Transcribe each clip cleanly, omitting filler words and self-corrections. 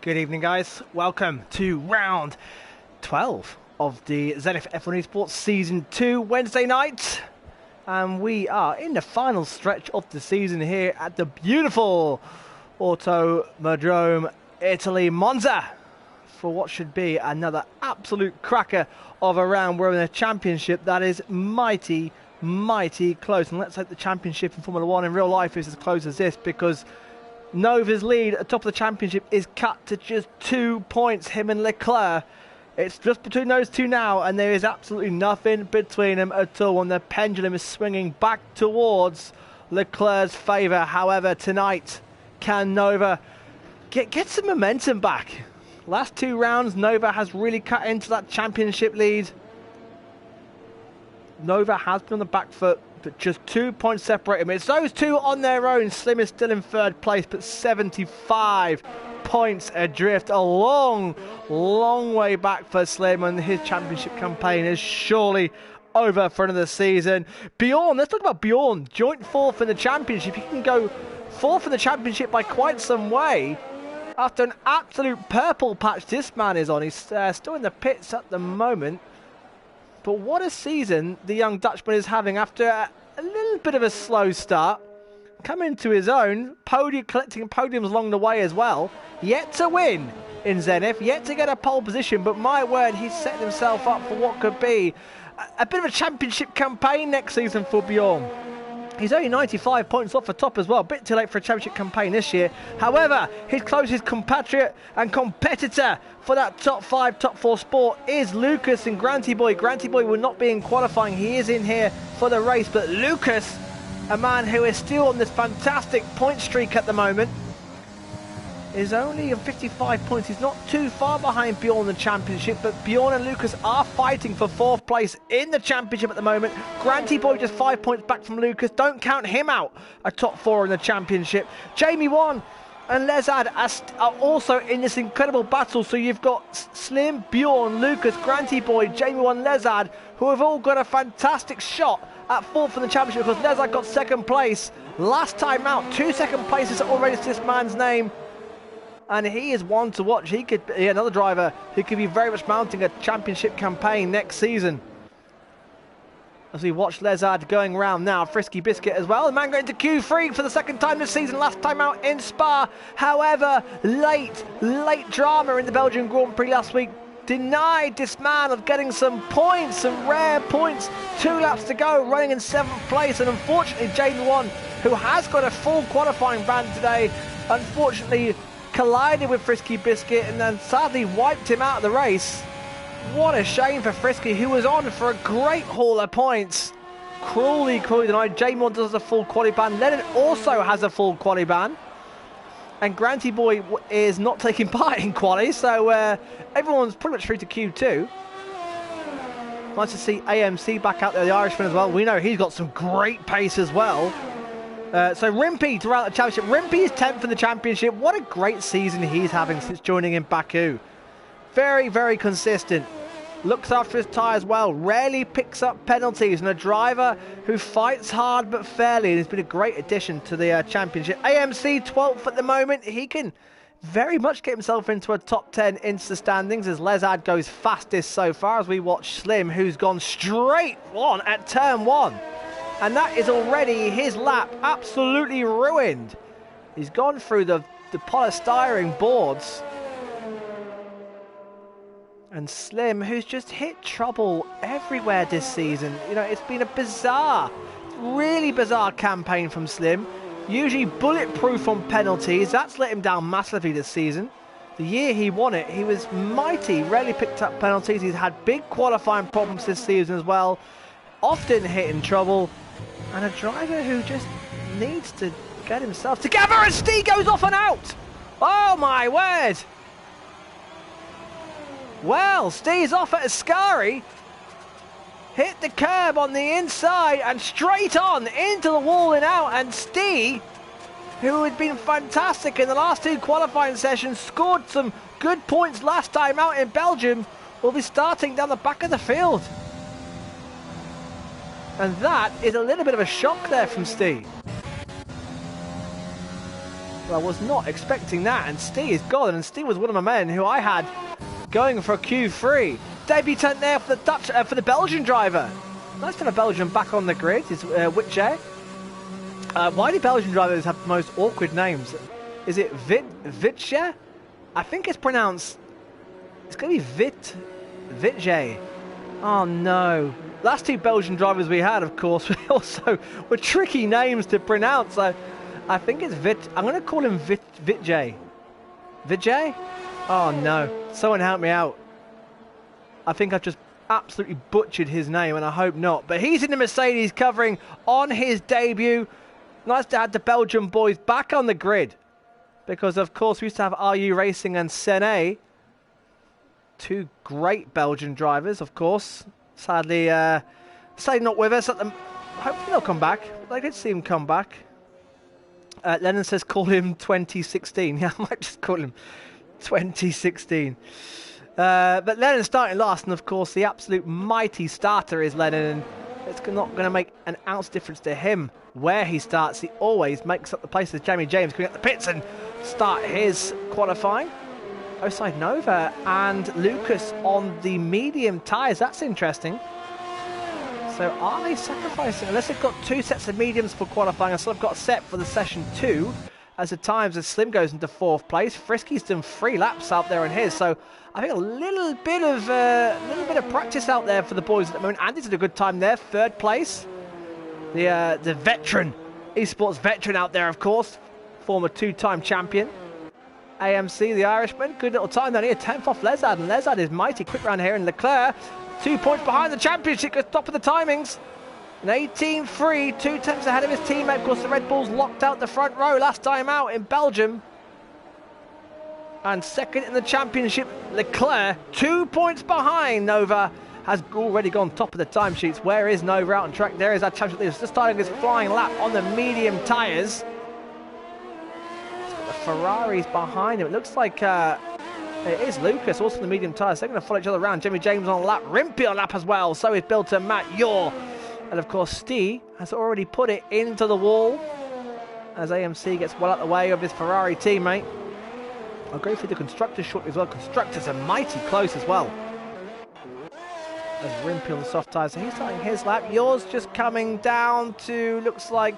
Good evening, guys. Welcome to round 12 of the Zenith F1 Esports Season 2 Wednesday night. And we are in the final stretch of the season here at the beautiful Autodrome Italy, Monza, for what should be another absolute cracker of a round. We're in a championship that is mighty close. And let's hope the championship in Formula 1 in real life is as close as this, because Nova's lead at the top of the championship is cut to just 2 points, him and Leclerc. It's just between those two now, and there is absolutely nothing between them at all, and the pendulum is swinging back towards Leclerc's favour. However, tonight, can Nova get some momentum back? Last two rounds, Nova has really cut into that championship lead. Nova has been on the back foot, but just 2 points separate them. It's those two on their own. Slim is still in third place, but 75 points adrift. A long way back for Slim, and his championship campaign is surely over for another season. Bjorn, let's talk about Bjorn. Joint fourth in the championship. He can go fourth in the championship by quite some way. After an absolute purple patch this man is on. He's still in the pits at the moment. But what a season the young Dutchman is having after a little bit of a slow start. Coming to his own, collecting podiums along the way as well. Yet to win in Zenith, yet to get a pole position. But my word, he's setting himself up for what could be a bit of a championship campaign next season for Bjorn. He's only 95 points off the top as well. A bit too late for a championship campaign this year. However, his closest compatriot and competitor for that top 5, top 4 sport is Lucas and Granty Boy. Granty Boy will not be in qualifying. He is in here for the race. But Lucas, a man who is still on this fantastic point streak at the moment, is only on 55 points. He's not too far behind Bjorn in the championship, but Bjorn and Lucas are fighting for 4th place in the championship at the moment. Granty Boy just 5 points back from Lucas. Don't count him out, a top 4 in the championship. Jamie Wan and Lezad are also in this incredible battle. So you've got Slim, Bjorn, Lucas, Granty Boy, Jamie Wan, Lezad, who have all got a fantastic shot at 4th in the championship, because Lezad got 2nd place last time out. 2 second places already to this man's name. And he is one to watch. He could be another driver who could be very much mounting a championship campaign next season. As we watch Lezard going around now, Frisky Biscuit as well. The man going to Q3 for the 2nd time this season, last time out in Spa. However, late drama in the Belgian Grand Prix last week denied this man of getting some points, some rare points. 2 laps to go, running in 7th place. And unfortunately, Jaden Wan, who has got a full qualifying ban today, unfortunately collided with Frisky Biscuit and then sadly wiped him out of the race. What a shame for Frisky, who was on for a great haul of points. Cruelly denied. Jamon does a full quali ban. Lennon also has a full quali ban. And Granty Boy is not taking part in quali, so everyone's pretty much through to Q2. Nice to see AMC back out there, the Irishman as well. We know he's got some great pace as well. So Rimpy throughout the championship. Rimpy is 10th in the championship. What a great season he's having since joining in Baku. Very consistent. Looks after his tyres well. Rarely picks up penalties. And a driver who fights hard but fairly. And has been a great addition to the championship. AMC 12th at the moment. He can very much get himself into a top 10 Insta standings, as Lezad goes fastest so far, as we watch Slim, who's gone straight on at turn 1. And that is already his lap absolutely ruined. He's gone through the polystyrene boards. And Slim, who's just hit trouble everywhere this season. You know, it's been a really bizarre campaign from Slim. Usually bulletproof on penalties. That's let him down massively this season. The year he won it, he was mighty. Rarely picked up penalties. He's had big qualifying problems this season as well. Often hitting trouble. And a driver who just needs to get himself together, and Steve goes off and out. Oh my word. Well, Steve's off at Ascari. Hit the curb on the inside and straight on into the wall and out. And Steve, who had been fantastic in the last 2 qualifying sessions, scored some good points last time out in Belgium, will be starting down the back of the field. And that is a little bit of a shock there from Steve. Well, I was not expecting that, and Steve is gone, and Steve was one of my men who I had going for a Q3. Debutant there for the Dutch, for the Belgian driver. Nice to have a Belgian back on the grid, is Witje. Why do Belgian drivers have the most awkward names? Is it Witje? I think it's pronounced, it's going to be Witje. Oh no. Last two Belgian drivers we had, of course, were tricky names to pronounce. So I think it's I'm going to call him Witje. Witje? Oh no. Someone help me out. I think I've just absolutely butchered his name, and I hope not. But he's in the Mercedes covering on his debut. Nice to have the Belgian boys back on the grid. Because, of course, we used to have RU Racing and Sene. Two great Belgian drivers, of course. Sadly not with us. Hopefully they'll come back. I did see him come back. Lennon says call him 2016. Yeah, I might just call him 2016. But Lennon's starting last, and of course the absolute mighty starter is Lennon. And it's not going to make an ounce difference to him where he starts. He always makes up the place as Jamie James coming up the pits and start his qualifying. Outside Nova and Lucas on the medium tyres. That's interesting. So are they sacrificing? Unless they've got two sets of mediums for qualifying, and so I've got a set for the session 2. As the times as Slim goes into 4th place, Frisky's done 3 laps out there on his. So I think a little bit of practice out there for the boys at the moment. Andy's had a good time there, 3rd place. The veteran, esports veteran out there, of course, former 2-time champion. AMC, the Irishman, good little time down here, 10th off Lezard, and Lezard is mighty quick round here, and Leclerc, 2 points behind the championship, goes top of the timings. An 18.3, 2 tenths ahead of his teammate. Of course, the Red Bulls locked out the front row last time out in Belgium. And second in the championship, Leclerc, 2 points behind. Nova has already gone top of the timesheets. Where is Nova out on track? There is our championship leader, just starting his flying lap on the medium tyres. Ferrari's behind him. It looks like it is Lucas, also the medium tyres. They're going to follow each other around. Jamie James on a lap, Rimpy on a lap as well. So is Bilton, Matt Yor. And of course, Steve has already put it into the wall as AMC gets well out the way of his Ferrari teammate. I'll go through the constructors shortly as well. Constructors are mighty close as well. As Rimpy on the soft tyres. So he's starting his lap. Yours just coming down to, looks like...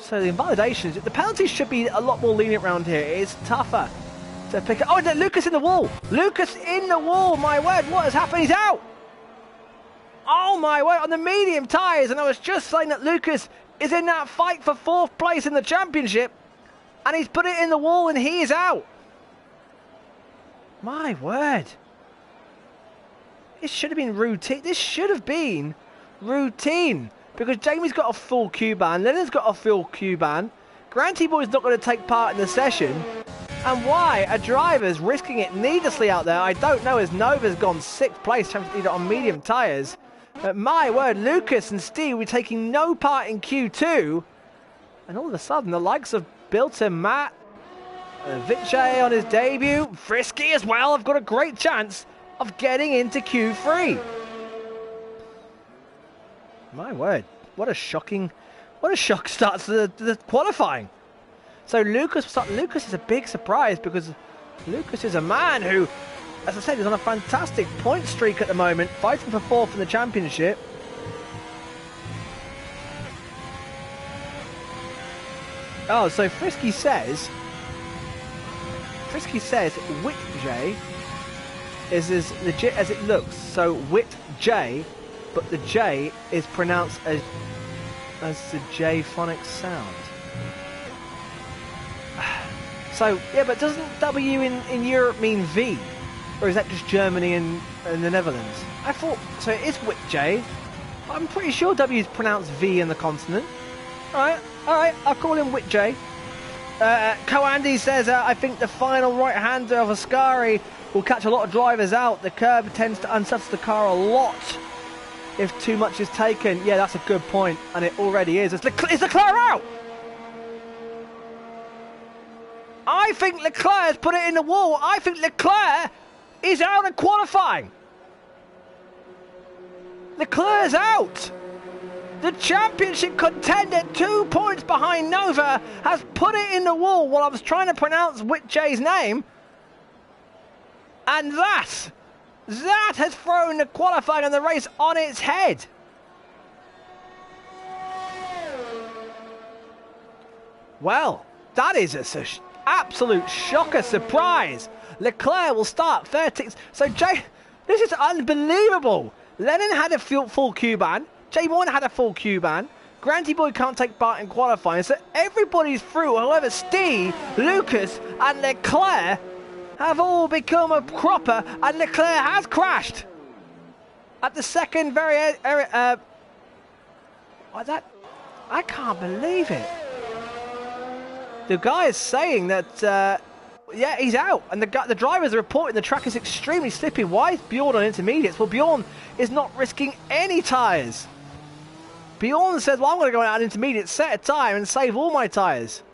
So the invalidations, the penalties should be a lot more lenient around here. It is tougher to pick up. Oh, no, Lucas in the wall. Lucas in the wall. My word, what has happened? He's out. Oh, my word, on the medium tyres. And I was just saying that Lucas is in that fight for 4th place in the championship. And he's put it in the wall and he is out. My word. This should have been routine. This should have been routine. Because Jamie's got a full Q ban, Leonard's got a full Q ban, Granty Boy's not going to take part in the session, and why are drivers risking it needlessly out there? I don't know, as Nova's gone 6th place, championship leader on medium tyres. But my word, Lucas and Steve were taking no part in Q2, and all of a sudden the likes of Bilton, Matt, Witje on his debut, Frisky as well, have got a great chance of getting into Q3. My word, what a shock start to the qualifying. So Lucas is a big surprise because Lucas is a man who, as I said, is on a fantastic point streak at the moment, fighting for 4th in the championship. Oh, so Frisky says Witje is as legit as it looks. So Witje, but the J is pronounced as the J phonic sound. So, yeah, but doesn't W in Europe mean V? Or is that just Germany and the Netherlands? I thought, so it is Witje. I'm pretty sure W is pronounced V in the continent. Alright, I'll call him Witje. Coandy says, I think the final right-hander of Ascari will catch a lot of drivers out. The curb tends to unsettle the car a lot if too much is taken. Yeah, that's a good point, and it already is. Is Leclerc out? I think Leclerc has put it in the wall. I think Leclerc is out of qualifying. Leclerc's out. The championship contender, 2 points behind Nova, has put it in the wall while I was trying to pronounce Whitjay's name. And that has thrown the qualifying and the race on its head. Well, that is an absolute shocker surprise. Leclerc will start 13th. So, this is unbelievable. Lennon had a full Q-ban. Jamie Warner had a full Q-ban. Granty Boy can't take part in qualifying. So, everybody's through. However, Steve, Lucas, and Leclerc have all become a cropper. And Leclerc has crashed at the second I can't believe it. The guy is saying that, yeah, he's out. And the drivers are reporting the track is extremely slippy. Why is Bjorn on intermediates? Well, Bjorn is not risking any tyres. Bjorn says, well, I'm going to go out on intermediates, set a tyre and save all my tyres.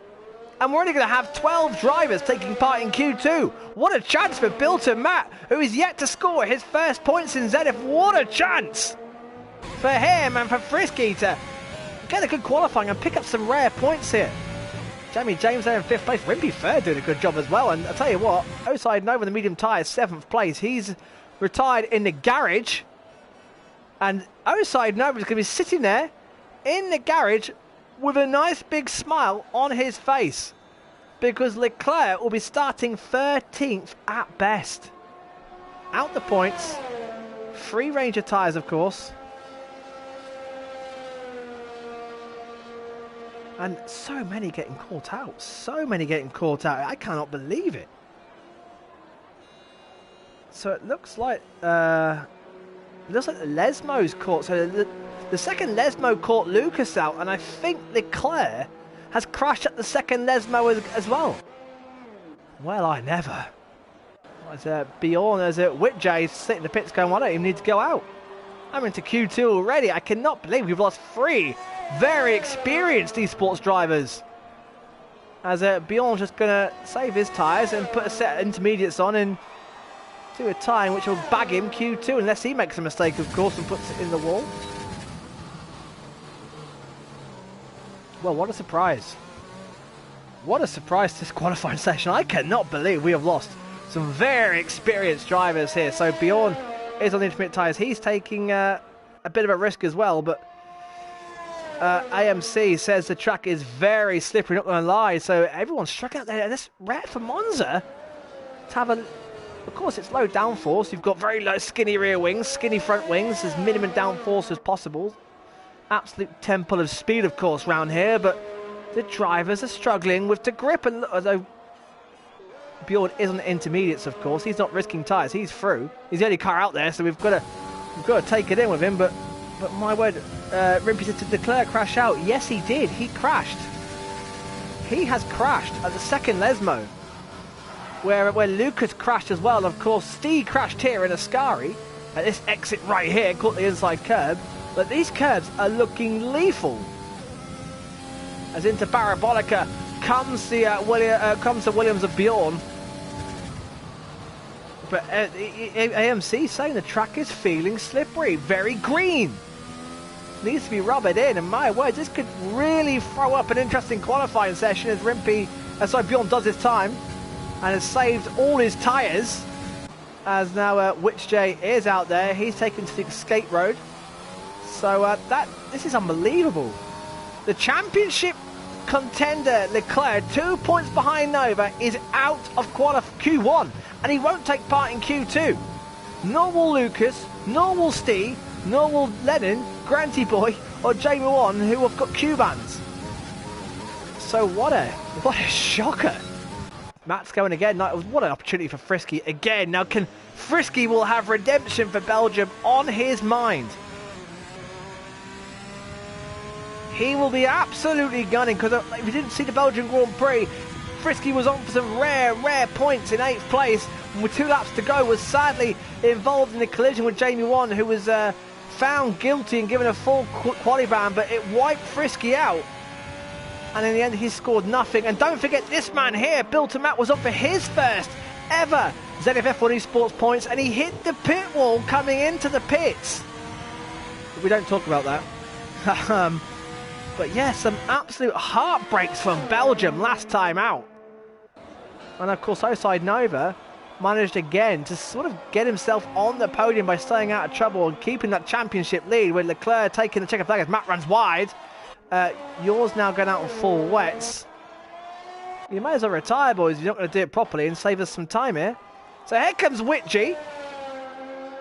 And we're only going to have 12 drivers taking part in Q2. What a chance for Bilton Matt, who is yet to score his first points in Zenith. What a chance for him and for Frisky to get a good qualifying and pick up some rare points here. Jamie James there in 5th place. Rimpy Fair doing a good job as well. And I'll tell you what, Oside Nova in the medium tyres, 7th place. He's retired in the garage. And Oside Nova is going to be sitting there in the garage with a nice big smile on his face. Because Leclerc will be starting 13th at best. Out the points. 3 Ranger tyres, of course. And so many getting caught out. So many getting caught out. I cannot believe it. So it looks like the Lesmo's caught. So the second Lesmo caught Lucas out. And I think Leclerc has crashed at the second Lesmo as well. Well, I never. As Bjorn, as Whitjay sitting in the pits going, well, I don't even need to go out. I'm into Q2 already. I cannot believe we've lost 3 very experienced esports drivers. As Bjorn's just going to save his tyres and put a set of intermediates on and do a time which will bag him Q2 unless he makes a mistake, of course, and puts it in the wall. Well, what a surprise. What a surprise this qualifying session. I cannot believe we have lost some very experienced drivers here. So Bjorn is on the intermediate tyres. He's taking a bit of a risk as well, but AMC says the track is very slippery, not going to lie. So everyone's struggling out there. And that's rare for Monza to have a... Of course, it's low downforce. You've got very low, skinny rear wings, skinny front wings, as minimum downforce as possible. Absolute temple of speed, of course, round here, but the drivers are struggling with the grip. And although Bjorn is on the intermediates, of course, he's not risking tyres. He's through. He's the only car out there, so we've got to take it in with him. But my word, Rimpy said to Leclerc crash out. Yes, he did. He crashed. He has crashed at the second Lesmo, where Lucas crashed as well. And of course, Steve crashed here in Ascari at this exit right here, caught the inside curb. But these curbs are looking lethal. As into Parabolica comes the Williams of Bjorn. But AMC saying the track is feeling slippery, very green. Needs to be rubbered in, and my word, this could really throw up an interesting qualifying session as Bjorn does his time and has saved all his tyres. As now Whitjay is out there, he's taken to the escape road. So this is unbelievable. The championship contender Leclerc, 2 points behind Nova, is out of Q1, and he won't take part in Q2. Nor will Lucas, nor will Steve, nor will Lennon, Granty Boy, or Jamie Wan, who have got Q-bans. So what a shocker. Matt's going again. What an opportunity for Frisky again. Now Frisky will have redemption for Belgium on his mind. He will be absolutely gunning, because if you didn't see the Belgian Grand Prix, Frisky was on for some rare points in 8th place, and with 2 laps to go was sadly involved in a collision with Jamie Wan, who was found guilty and given a full quali ban, but it wiped Frisky out. And in the end, he scored nothing. And don't forget this man here, Bilton Matt, was up for his first ever Zenith F1 Esports points, and he hit the pit wall coming into the pits. But we don't talk about that. But yeah, some absolute heartbreaks from Belgium last time out. And of course, Oside Nova managed again to sort of get himself on the podium by staying out of trouble and keeping that championship lead, with Leclerc taking the checkered flag as Matt runs wide. Yours now going out on full wets. You may as well retire, boys, if you're not going to do it properly, and save us some time here. So here comes Witchy.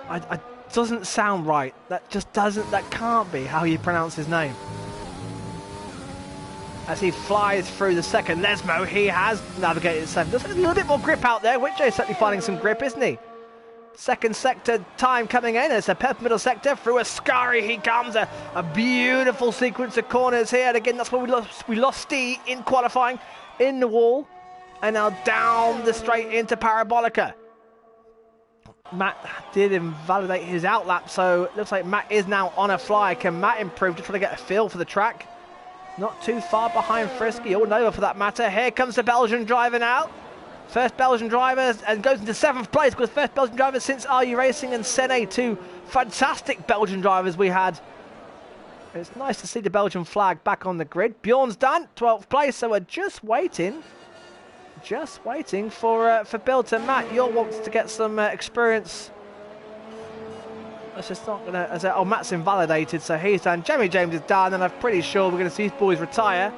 I doesn't sound right. That just doesn't, that can't be how you pronounce his name. As he flies through the second Lesmo, he has navigated seven. There's a little bit more grip out there. Witchy is certainly finding some grip, isn't he? Second sector time coming in. It's a purple middle sector. Through Ascari he comes. A beautiful sequence of corners here. And again, that's where we lost Steve in qualifying in the wall. And now down the straight into Parabolica. Matt did invalidate his outlap, so it looks like Matt is now on a fly. Can Matt improve to try to get a feel for the track? Not too far behind Frisky, or Nova for that matter. Here comes the Belgian driver now. First Belgian driver, and goes into 7th place, because first Belgian driver since RU Racing and Sene, two fantastic Belgian drivers we had. It's nice to see the Belgian flag back on the grid. Bjorn's done, 12th place, so we're just waiting for Bill to Matt. You'll want to get some experience. That's just not going to... Oh, Matt's invalidated, so he's done. Jamie James is done, and I'm pretty sure we're going to see these boys retire.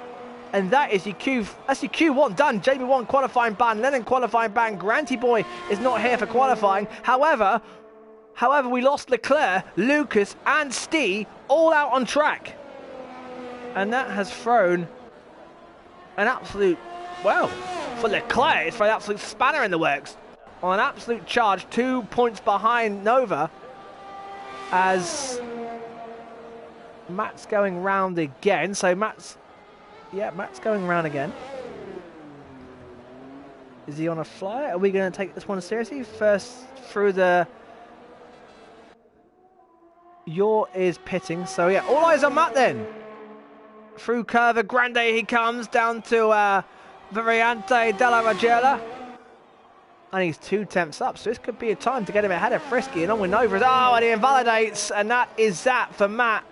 And that is your Q1 done. Jamie 1 qualifying ban, Lennon qualifying ban. Granty Boy is not here for qualifying. However, we lost Leclerc, Lucas, and Stee all out on track. And that has thrown an absolute... Well, for Leclerc, it's for an absolute spanner in the works. On an absolute charge, 2 points behind Nova. As Matt's going round again. So Matt's going round again. Is he on a fly? Are we going to take this one seriously? First through the... Yor is pitting. So yeah, all eyes on Matt then. Through Curva Grande he comes down to Variante della Maggiore. And he's 2 tenths up, so this could be a time to get him ahead of Frisky. And on with Nova. Oh, and he invalidates, and that is that for Matt.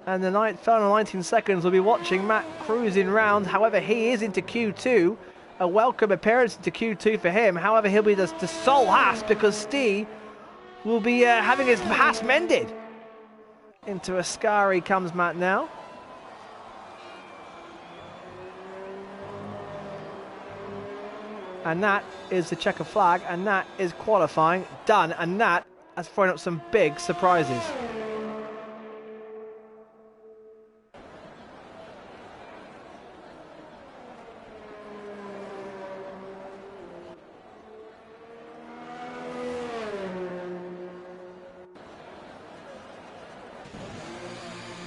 And the final 19 seconds we'll be watching Matt cruising round. However, he is into Q2. A welcome appearance into Q2 for him. However, he'll be the sole Haas, because Steve will be having his Haas mended. Into Ascari comes Matt now. And that is the checker flag, and that is qualifying done, and that has thrown up some big surprises.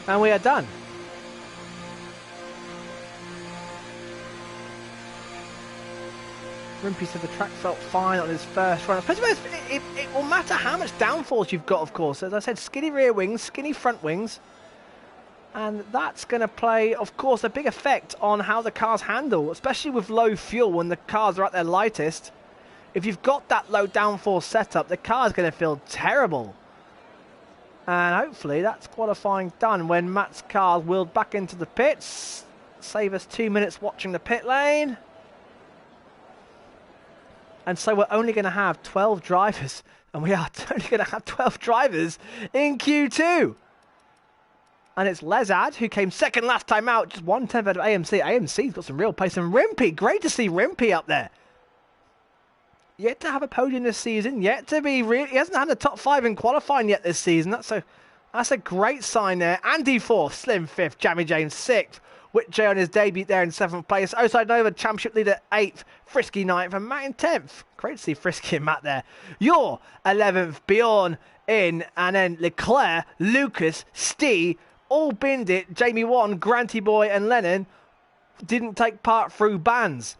And we are done. Rimpey said the track felt fine on his first run. It will matter how much downforce you've got, of course. As I said, skinny rear wings, skinny front wings. And that's going to play, of course, a big effect on how the cars handle, especially with low fuel when the cars are at their lightest. If you've got that low downforce setup, the car's going to feel terrible. And hopefully that's qualifying done when Matt's car wheeled back into the pits. Save us 2 minutes watching the pit lane. And so we're only going to have 12 drivers. And we are only going to have 12 drivers in Q2. And it's Lezad, who came second last time out, just 1/10 out of AMC. AMC's got some real pace. And Rimpey, great to see Rimpey up there. Yet to have a podium this season. Yet to be really... He hasn't had a top 5 in qualifying yet this season. That's a great sign there. Andy 4th, Slim 5th, Jamie James 6th. Witchy on his debut there in 7th place. Oside Nova, championship leader 8th. Frisky 9th and Matt in 10th. Great to see Frisky and Matt there. Yor 11th, Bjorn in, and then Leclerc, Lucas, Stee, all binned it. Jamie 1, Granty Boy and Lennon didn't take part through bans.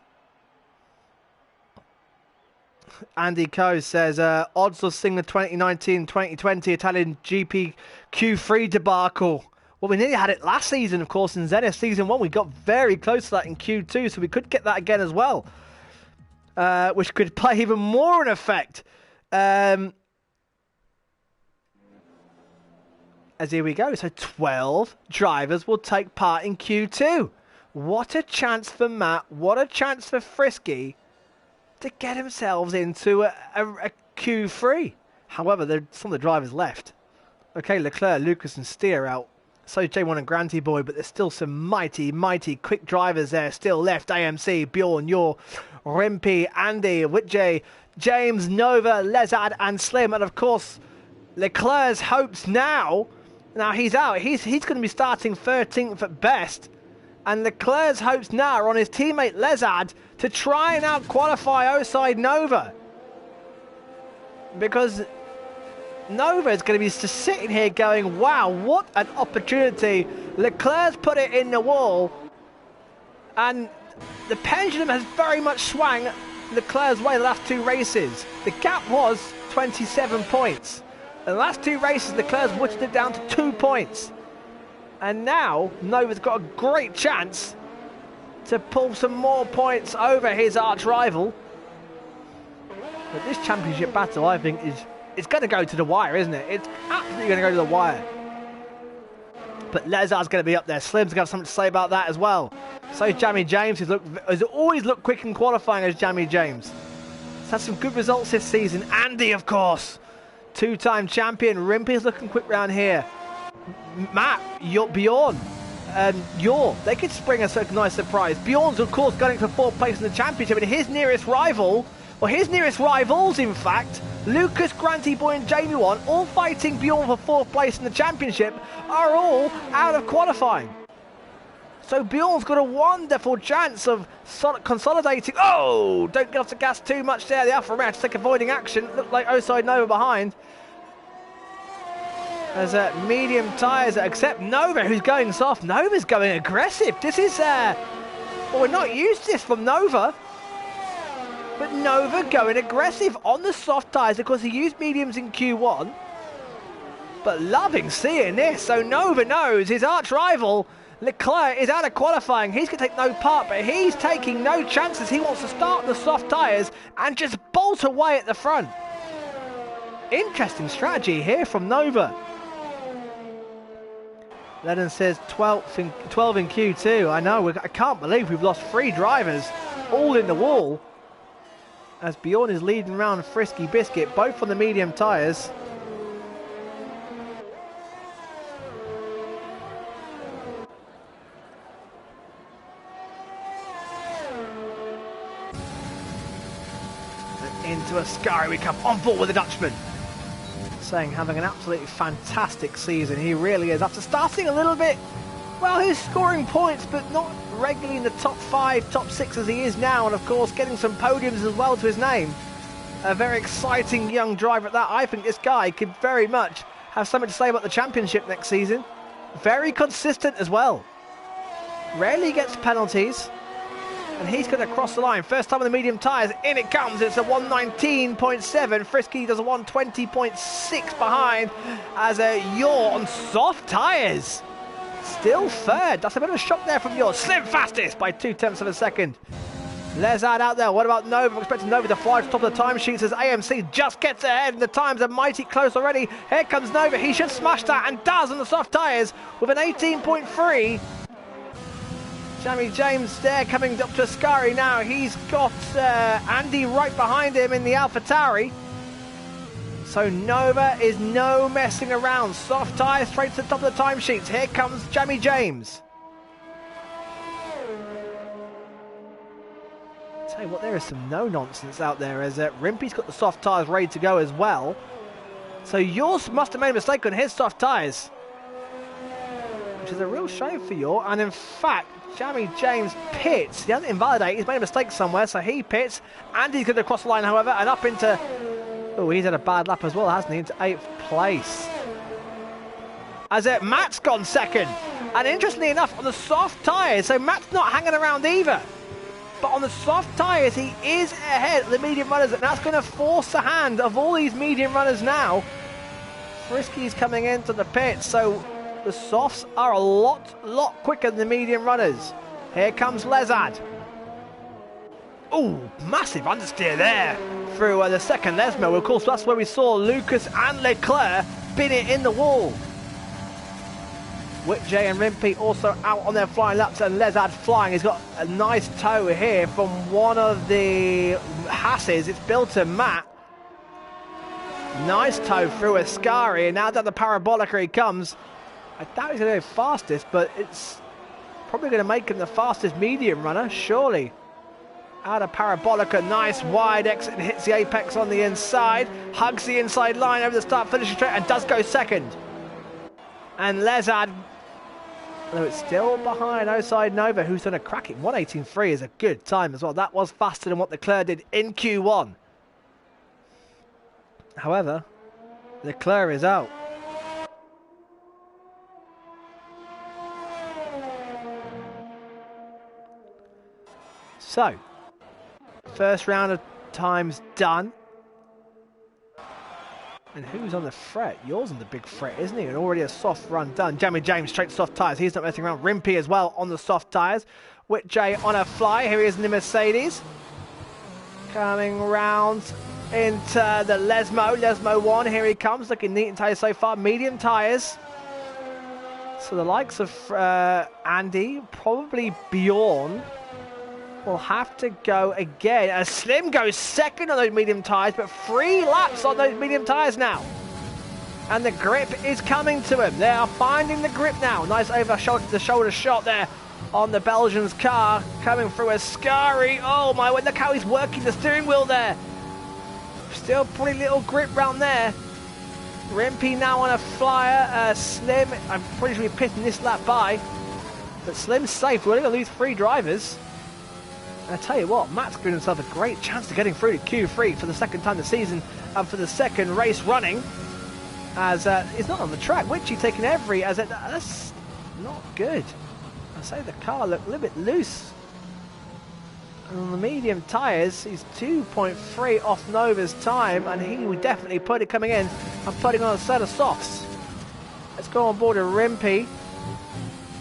Andy Coe says, odds of seeing the 2019-2020 Italian GP Q3 debacle. Well, we nearly had it last season, of course, in Zenith Season 1. We got very close to that in Q2, so we could get that again as well. Which could play even more in effect. As here we go. So 12 drivers will take part in Q2. What a chance for Matt. What a chance for Frisky to get themselves into a Q3. However, there's some of the drivers left. Okay, Leclerc, Lucas and Steer out. So J1 and Granty Boy, but there's still some mighty, mighty quick drivers there still left. AMC, Bjorn, Yor, Rimpy, Andy, Whitjay, James, Nova, Lezard and Slim. And of course, Leclerc's hopes now he's out. He's going to be starting 13th at best. And Leclerc's hopes now are on his teammate Lezard to try and out-qualify Oside Nova. Because Nova is going to be just sitting here going, wow, what an opportunity. Leclerc's put it in the wall. And the pendulum has very much swung Leclerc's way the last two races. The gap was 27 points. In the last two races, Leclerc's whittled it down to 2 points. And now, Nova's got a great chance to pull some more points over his arch rival. But this championship battle, I think, it's going to go to the wire, isn't it? It's absolutely going to go to the wire. But Lezard's going to be up there. Slim's going to have something to say about that as well. So Jamie James, has always looked quick in qualifying as Jamie James. He's had some good results this season. Andy, of course, two-time champion. Rimpy's looking quick round here. Matt, Bjorn, and Yor, they could spring a nice surprise. Bjorn's, of course, going for 4th place in the championship, and his nearest rival, or his nearest rivals, in fact, Lucas, Granty Boy, and Jamie One, all fighting Bjorn for 4th place in the championship, are all out of qualifying. So Bjorn's got a wonderful chance of consolidating. Oh, don't get off the gas too much there. The Alfa Romeo to take avoiding action. Looked like Oside Nova behind. There's medium tyres, except Nova, who's going soft. Nova's going aggressive. This is, well, we're not used to this from Nova. But Nova going aggressive on the soft tyres. Of course, he used mediums in Q1. But loving seeing this. So Nova knows his arch rival, Leclerc, is out of qualifying. He's going to take no part, but he's taking no chances. He wants to start the soft tyres and just bolt away at the front. Interesting strategy here from Nova. Lennon says 12 in Q2. I know, I can't believe we've lost 3 drivers all in the wall. As Bjorn is leading around Frisky Biscuit, both on the medium tyres. And into Ascari we come, on board with the Dutchman. Saying having an absolutely fantastic season. He really is. After starting a little bit, well, he's scoring points, but not regularly in the top 5, top 6 as he is now. And of course, getting some podiums as well to his name. A very exciting young driver at that. I think this guy could very much have something to say about the championship next season. Very consistent as well. Rarely gets penalties. And he's going to cross the line. First time on the medium tyres. In it comes. It's a 119.7. Frisky does a 120.6 behind as a Yor on soft tyres. Still third. That's a bit of a shock there from Yor. Slim fastest by 0.2 of a second. Lezard out there. What about Nova? I'm expecting Nova to fly to the top of the timesheets as AMC just gets ahead. And the times are mighty close already. Here comes Nova. He should smash that and does on the soft tyres with an 18.3. Jamie James there coming up to Ascari now. He's got Andy right behind him in the AlphaTauri. So Nova is no messing around. Soft tyre straight to the top of the timesheets. Here comes Jamie James. Tell you what, there is some no-nonsense out there as Rimpy's got the soft tyres ready to go as well. So yours must have made a mistake on his soft tyres, which is a real shame for you. And in fact, Jamie James pits. He hasn't invalidated. He's made a mistake somewhere, so he pits. Andy's going to cross the line, however, and up into... Oh, he's had a bad lap as well, hasn't he? Into 8th place. As Matt's gone second. And interestingly enough, on the soft tyres, so Matt's not hanging around either. But on the soft tyres, he is ahead of the medium runners, and that's going to force the hand of all these medium runners now. Frisky's coming into the pit, so... The softs are a lot quicker than the medium runners. Here comes Lezard. Oh, massive understeer there through the second Lesmo. Of course, that's where we saw Lucas and Leclerc bin it in the wall. Whitjay and Rimpey also out on their flying laps, and Lezard flying. He's got a nice tow here from one of the Hasses. It's Bill to Matt. Nice tow through Ascari, and now down the Parabolica he comes. I doubt he's going to go fastest, but it's probably going to make him the fastest medium runner, surely. Out of Parabolica, nice wide exit and hits the apex on the inside. Hugs the inside line over the start finishing straight and does go second. And Lezard, though it's still behind Oside Nova, who's done a cracking 1:18.3 is a good time as well. That was faster than what Leclerc did in Q1. However, Leclerc is out. So, first round of times done. And who's on the fret? Yours on the big fret, isn't he? And already a soft run done. Jamie James straight to soft tyres. He's not messing around. Rimpey as well on the soft tyres. Whitjay on a fly. Here he is in the Mercedes. Coming round into the Lesmo. Lesmo 1. Here he comes. Looking neat and tight so far. Medium tyres. So the likes of Andy, probably Bjorn, will have to go again. As Slim goes second on those medium tyres, but 3 laps on those medium tyres now. And the grip is coming to him. They are finding the grip now. Nice over the shoulder shot there on the Belgian's car. Coming through Ascari. Oh my, look how he's working the steering wheel there. Still pretty little grip round there. Rimpey now on a flyer. Slim, I'm pretty sure we're pissing this lap by. But Slim's safe. We're only going to lose 3 drivers. And I tell you what, Matt's given himself a great chance to getting through to Q3 for the second time this season and for the second race running. As he's not on the track. Witchy taking every, that's not good. I say the car looked a little bit loose. And on the medium tyres, he's 2.3 off Nova's time, and he would definitely put it coming in and putting on a set of softs. Let's go on board a Rimpey.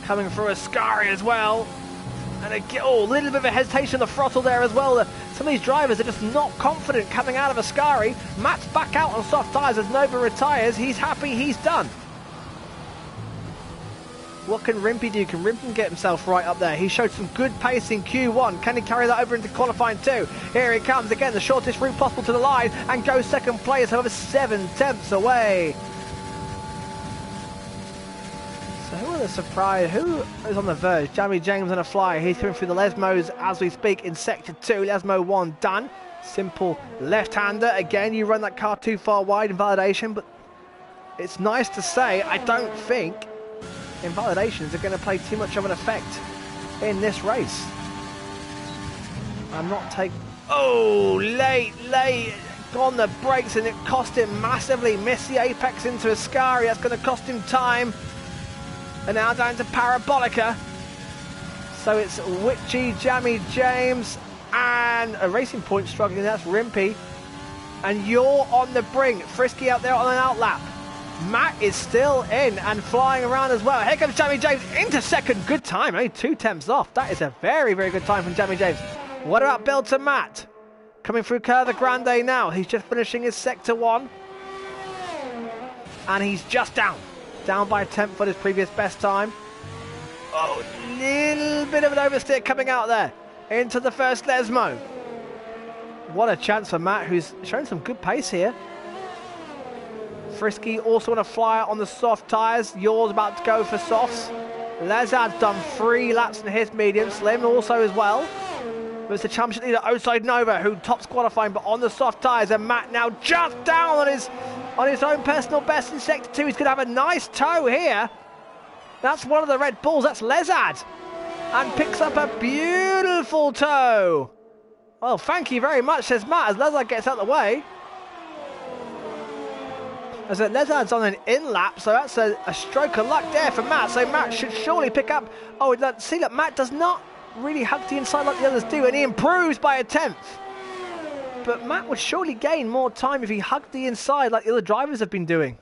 Coming through Ascari as well. And again, a little bit of a hesitation on the throttle there as well. Some of these drivers are just not confident coming out of Ascari. Matt's back out on soft tyres as Nova retires. He's happy, he's done. What can Rimpey do? Can Rimpey get himself right up there? He showed some good pace in Q1. Can he carry that over into qualifying 2? Here he comes again, the shortest route possible to the line, and goes second place, however 7/10 away. So who are the surprise? Who is on the verge? Jamie James on a fly. He's coming through the Lesmos as we speak in sector 2. Lesmo 1 done. Simple left-hander. Again, you run that car too far wide in validation, but it's nice to say, I don't think invalidations are going to play too much of an effect in this race. I'm not taking... Oh, late. On the brakes, and it cost him massively. Missed the apex into Ascari. That's going to cost him time. And now down to Parabolica. So it's Witchy, Jamie James, and a Racing Point struggling. That's Rimpey. And you're on the brink. Frisky out there on an outlap. Matt is still in and flying around as well. Here comes Jamie James into second. Good time, only 2 tenths off. That is a very, very good time from Jamie James. What about Bill to Matt? Coming through Curva Grande now. He's just finishing his sector 1. And he's just down by a tenth for his previous best time. Oh, little bit of an oversteer coming out there into the first Lesmo. What a chance for Matt, who's showing some good pace here. Frisky also on a flyer on the soft tyres. Yours about to go for softs. Lezard's done 3 laps in his medium. Slim also as well. But it's the championship leader Oside Nova who tops qualifying, but on the soft tyres. And Matt now just down on his own personal best in sector 2. He's going to have a nice tow here. That's one of the Red Bulls. That's Lezard. And picks up a beautiful tow. Well, thank you very much, says Matt, as Lezard gets out of the way. As Lezard's on an in-lap, so that's a stroke of luck there for Matt. So Matt should surely pick up... Oh, see, look, Matt does not really hug the inside like the others do, and he improves by a tenth. But Matt would surely gain more time if he hugged the inside like the other drivers have been doing.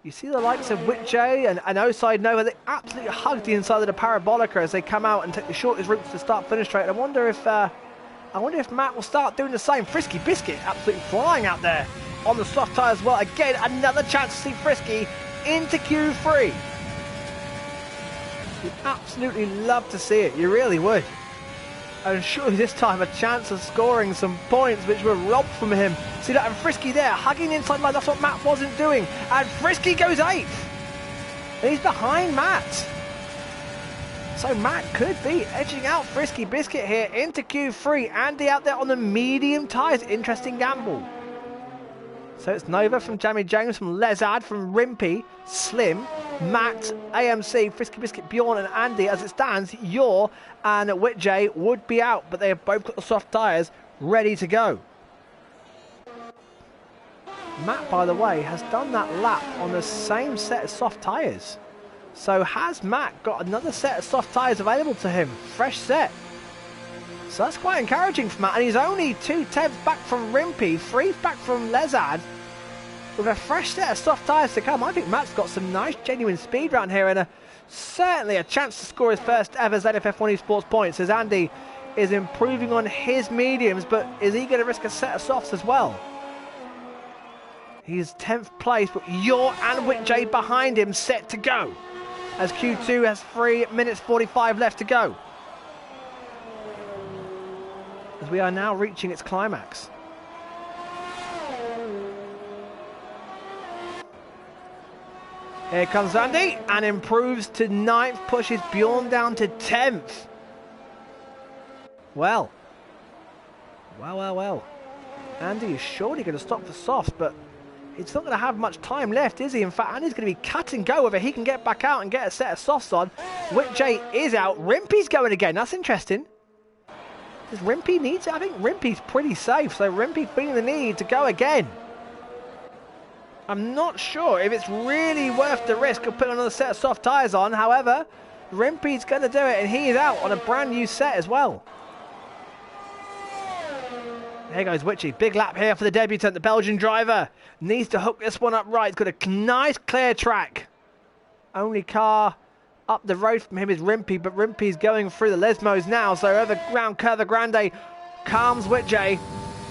You see the likes of Whitjay and Oside Nova, they absolutely hug the inside of the Parabolica as they come out and take the shortest routes to start finish straight. I wonder if Matt will start doing the same. Frisky Biscuit absolutely flying out there on the soft tyre as well. Again, another chance to see Frisky into Q3. You'd absolutely love to see it. You really would. And surely this time a chance of scoring some points which were robbed from him. See that, and Frisky there, hugging the inside line. That's what Matt wasn't doing. And Frisky goes 8th. And he's behind Matt. So Matt could be edging out Frisky Biscuit here into Q3. Andy out there on the medium tyres. Interesting gamble. So it's Nova from Jamie James, from Lezard, from Rimpy, Slim, Matt, AMC, Frisky Biscuit, Bjorn and Andy. As it stands, Yor and Whitjay would be out, but they have both got the soft tyres ready to go. Matt, by the way, has done that lap on the same set of soft tyres. So has Matt got another set of soft tyres available to him? Fresh set. So that's quite encouraging for Matt. And he's only 2/10 back from Rimpy, 3 back from Lezard. With a fresh set of soft tyres to come, I think Matt's got some nice, genuine speed around here, and certainly a chance to score his first ever ZFF1 Esports points, as Andy is improving on his mediums, but is he going to risk a set of softs as well? He's 10th place, but Yor and Whitjay behind him, set to go, as Q2 has 3 minutes 45 left to go, as we are now reaching its climax. Here comes Andy, and improves to 9th, pushes Bjorn down to 10th. Well. Andy is surely going to stop for softs, but it's not going to have much time left, is he? In fact, Andy's going to be cut and go whether he can get back out and get a set of softs on. Whitjay is out. Rimpy's going again. That's interesting. Does Rimpy need to? I think Rimpy's pretty safe, so Rimpy feeling the need to go again. I'm not sure if it's really worth the risk of putting another set of soft tyres on. However, Rimpy's going to do it, and he is out on a brand new set as well. There goes Whitjay. Big lap here for the debutant. The Belgian driver needs to hook this one up right. He's got a nice clear track. Only car up the road from him is Rimpy, but Rimpy's going through the Lesmos now. So over round Curva Grande calms Whitjay.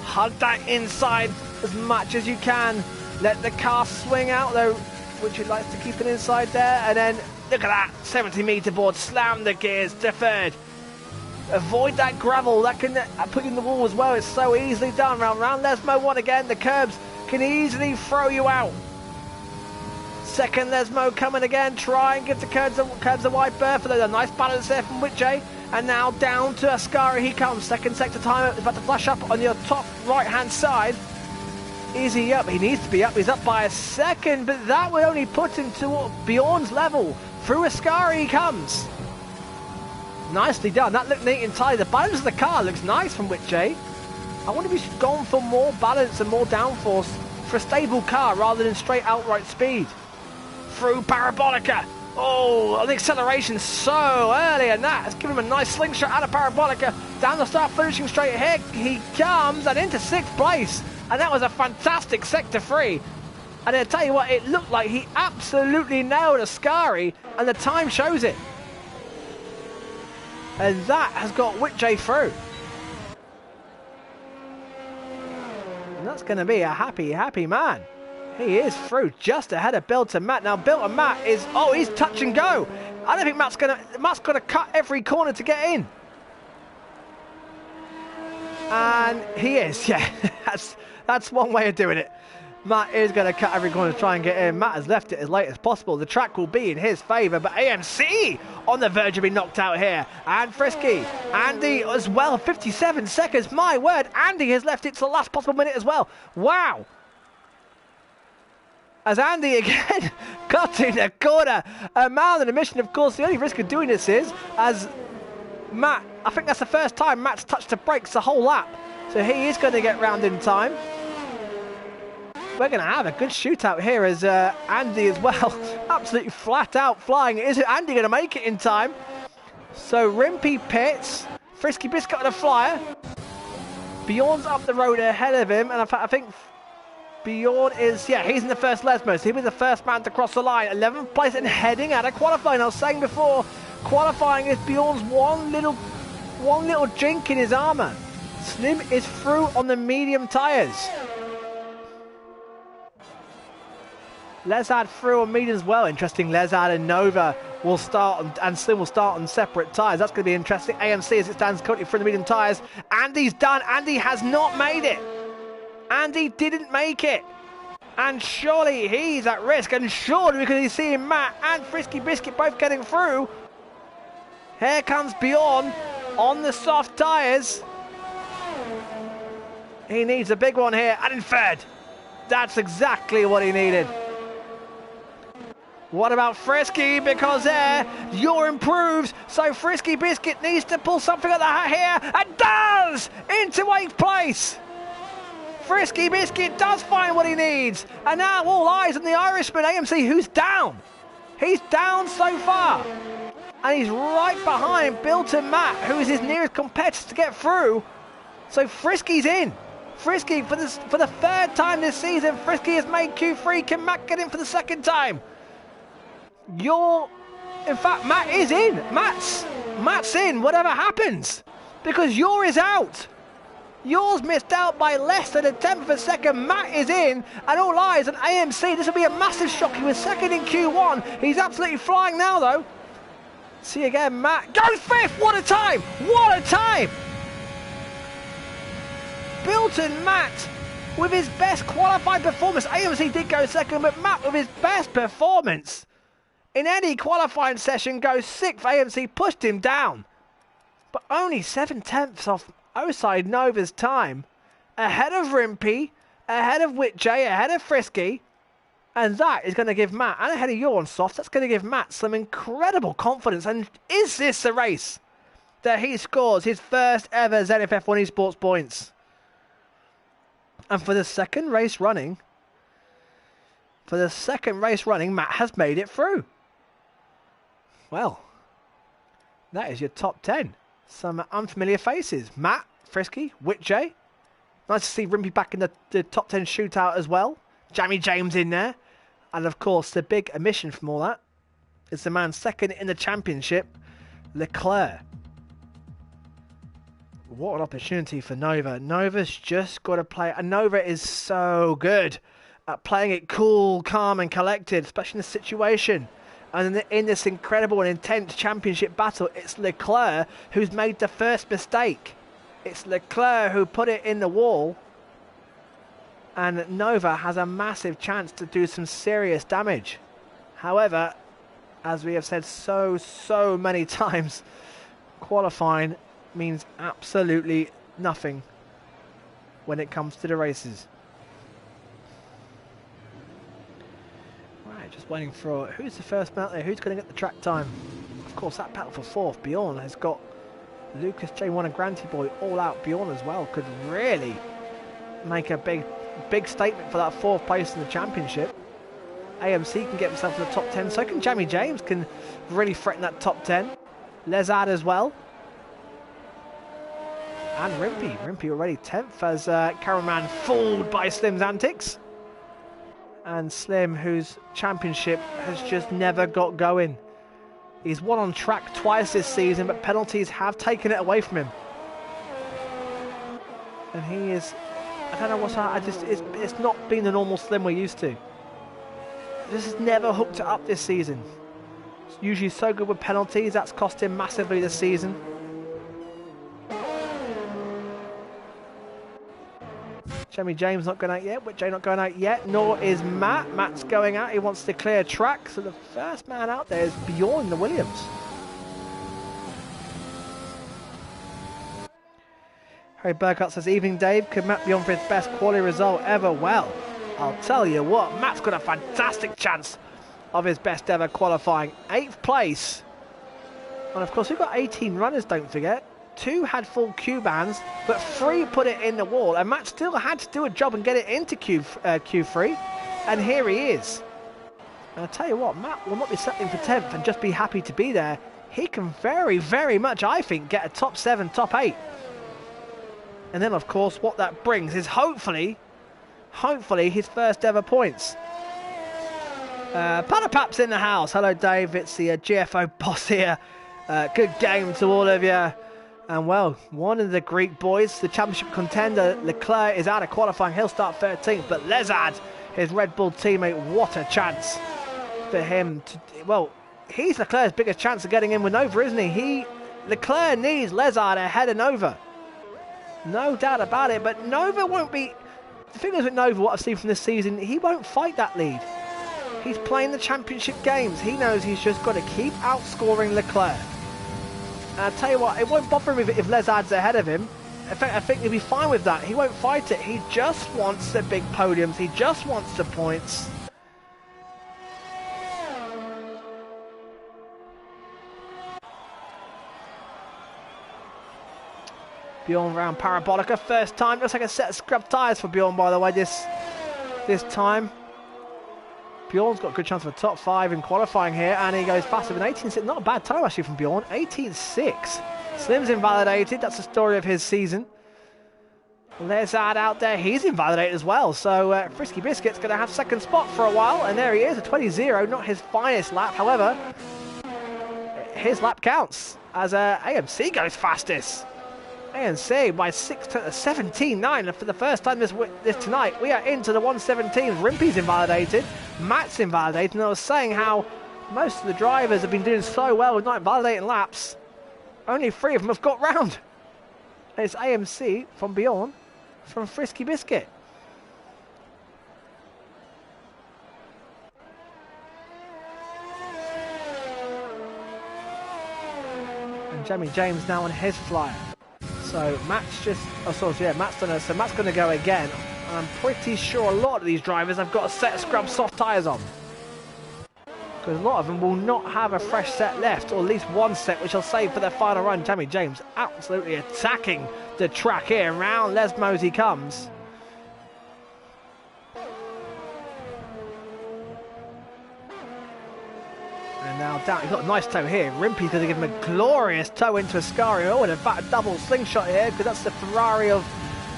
Hug that inside as much as you can. Let the car swing out though. Whitjay likes to keep it inside there. And then look at that 70-meter board. Slam the gears to 3rd. Avoid that gravel. That can put you in the wall as well. It's so easily done. Round Lesmo 1 again. The curbs can easily throw you out. 2nd Lesmo coming again. Try and give the curbs a wide berth. A nice balance there from Whitjay. And now down to Ascari he comes. 2nd sector timer is about to flash up on your top right-hand side. Is he up? He needs to be up. He's up by a second, but that will only put him to Bjorn's level. Through Ascari he comes. Nicely done. That looked neat and tidy. The balance of the car looks nice from Whitjay. I wonder if he's gone for more balance and more downforce for a stable car rather than straight outright speed. Through Parabolica. Oh, the acceleration so early, and that has given him a nice slingshot out of Parabolica. Down the start, finishing straight ahead. He comes and into 6th place. And that was a fantastic sector 3. And I'll tell you what, it looked like he absolutely nailed Ascari, and the time shows it. And that has got Whitjay through. And that's going to be a happy, happy man. He is through just ahead of Bill to Matt. Now, Bill to Matt is, oh, he's touch and go. I don't think Matt's going to cut every corner to get in. And he is, yeah. That's one way of doing it. Matt is going to cut every corner to try and get in. Matt has left it as late as possible. The track will be in his favour, but AMC on the verge of being knocked out here. And Frisky. Andy as well, 57 seconds. My word, Andy has left it to the last possible minute as well. Wow. As Andy again got in the corner. A man on a mission, of course. The only risk of doing this is, as Matt, I think that's the first time Matt's touched the brakes the whole lap. So he is going to get round in time. We're going to have a good shootout here as Andy as well, absolutely flat out flying. Is it Andy going to make it in time? So Rimpy pits, Frisky Biscuit on a flyer. Bjorn's up the road ahead of him, and I think Bjorn is, yeah, he's in the first Lesmos. He'll be the first man to cross the line. 11th place and heading out of qualifying. I was saying before, qualifying is Bjorn's one little jink in his armour. Slim is through on the medium tyres. Lezard through on medium as well. Interesting, Lezard and Nova will start and Slim will start on separate tyres. That's going to be interesting. AMC as it stands currently for the medium tyres. Andy's done. Andy has not made it. Andy didn't make it. And surely he's at risk. And surely because he's seeing Matt and Frisky Biscuit both getting through. Here comes Bjorn on the soft tyres. He needs a big one here. And in third. That's exactly what he needed. What about Frisky? Because there, Yor improves. So Frisky Biscuit needs to pull something out the hat here. And does! Into 8th place. Frisky Biscuit does find what he needs. And now all eyes on the Irishman, AMC, who's down. He's down so far. And he's right behind Bilton Matt, who is his nearest competitor to get through. So Frisky's in. Frisky, for the third time this season, Frisky has made Q3. Can Matt get in for the second time? In fact, Matt is in. Matt's in, whatever happens. Because Yor is out. Yor's missed out by less than a tenth of a second. Matt is in, and all eyes on AMC. This will be a massive shock. He was second in Q1. He's absolutely flying now, though. See again, Matt goes 5th. What a time! What a time! Bilton Matt with his best qualified performance. AMC did go second, but Matt with his best performance in any qualifying session goes 6th. AMC pushed him down, but only 7/10 off Oside Nova's time, ahead of Rimpy, ahead of Whitjay, ahead of Frisky, and that is going to give Matt, and ahead of Yor on soft, that's going to give Matt some incredible confidence. And is this the race that he scores his first ever ZFF1 Esports points? And for the second race running, Matt has made it through. Well, that is your top 10. Some unfamiliar faces. Matt, Frisky, Whitjay. Nice to see Rimpy back in the top 10 shootout as well. Jamie James in there. And of course, the big omission from all that is the man second in the championship, Leclerc. What an opportunity for Nova. Nova's just got to play. And Nova is so good at playing it cool, calm and collected, especially in this situation. And in this incredible and intense championship battle, it's Leclerc who's made the first mistake. It's Leclerc who put it in the wall. And Nova has a massive chance to do some serious damage. However, as we have said so many times, qualifying means absolutely nothing when it comes to the races. Right, just waiting for who's the first man out there, who's going to get the track time. Of course, that battle for 4th, Bjorn has got Lucas, J1 and Granty Boy all out. Bjorn as well could really make a big statement for that 4th place in the championship. AMC can get himself in the top 10, so can Jamie James, can really threaten that top 10. Lezard as well. And Rimpy already 10th as Caraman fooled by Slim's antics. And Slim, whose championship has just never got going. He's won on track twice this season, but penalties have taken it away from him. And he is, I don't know what's that, it's not been the normal Slim we're used to. This has never hooked it up this season. It's usually so good with penalties, that's cost him massively this season. Jamie James not going out yet, Whitjay not going out yet, nor is Matt. Matt's going out, he wants to clear track, so the first man out there is Bjorn the Williams. Harry Burkhardt says, evening Dave, could Matt be on for his best quality result ever? Well, I'll tell you what, Matt's got a fantastic chance of his best ever qualifying. 8th place. And of course we've got 18 runners, don't forget. 2 had full Q bands, but 3 put it in the wall, and Matt still had to do a job and get it into Q3, and here he is. And I'll tell you what, Matt will not be settling for 10th and just be happy to be there. He can very much, I think, get a top 7, top 8. And then, of course, what that brings is hopefully his first ever points. Padapap's in the house. Hello, Dave. It's the GFO boss here. Good game to all of you. And well, one of the Greek boys, the championship contender, Leclerc, is out of qualifying. He'll start 13th, but Lezard, his Red Bull teammate, what a chance for him to, well, he's Leclerc's biggest chance of getting in with Nova, isn't he? Leclerc needs Lezard ahead of Nova. No doubt about it, but Nova won't be... The thing is with Nova, what I've seen from this season, he won't fight that lead. He's playing the championship games. He knows he's just got to keep outscoring Leclerc. And I'll tell you what, it won't bother him if Lezard's ahead of him. In fact, I think he'll be fine with that. He won't fight it. He just wants the big podiums. He just wants the points. Bjorn round Parabolica, first time. Looks like a set of scrub tyres for Bjorn, by the way, this time. Bjorn's got a good chance of a top 5 in qualifying here, and he goes faster than 18.6. Not a bad time actually from Bjorn. 18.6. Slim's invalidated. That's the story of his season. Lezard out there, he's invalidated as well. So Frisky Biscuit's going to have second spot for a while, and there he is, a 20.0. Not his finest lap, however, his lap counts as AMC goes fastest. ANC by 17.9 for the first time this tonight. We are into the 117. Rimpy's invalidated. Matt's invalidated. And I was saying how most of the drivers have been doing so well with not invalidating laps. Only 3 of them have got round. It's AMC from Bjorn from Frisky Biscuit. And Jamie James now on his flyer. So Matt's just, Matt's done it. So Matt's going to go again. And I'm pretty sure a lot of these drivers have got a set of scrub soft tyres on. Because a lot of them will not have a fresh set left, or at least one set which they'll save for their final run. Jamie James absolutely attacking the track here. Round Lesmos he comes. And now down, he's got a nice toe here. Rimpy's going to give him a glorious toe into Ascari. Oh, and in fact a double slingshot here, because that's the Ferrari of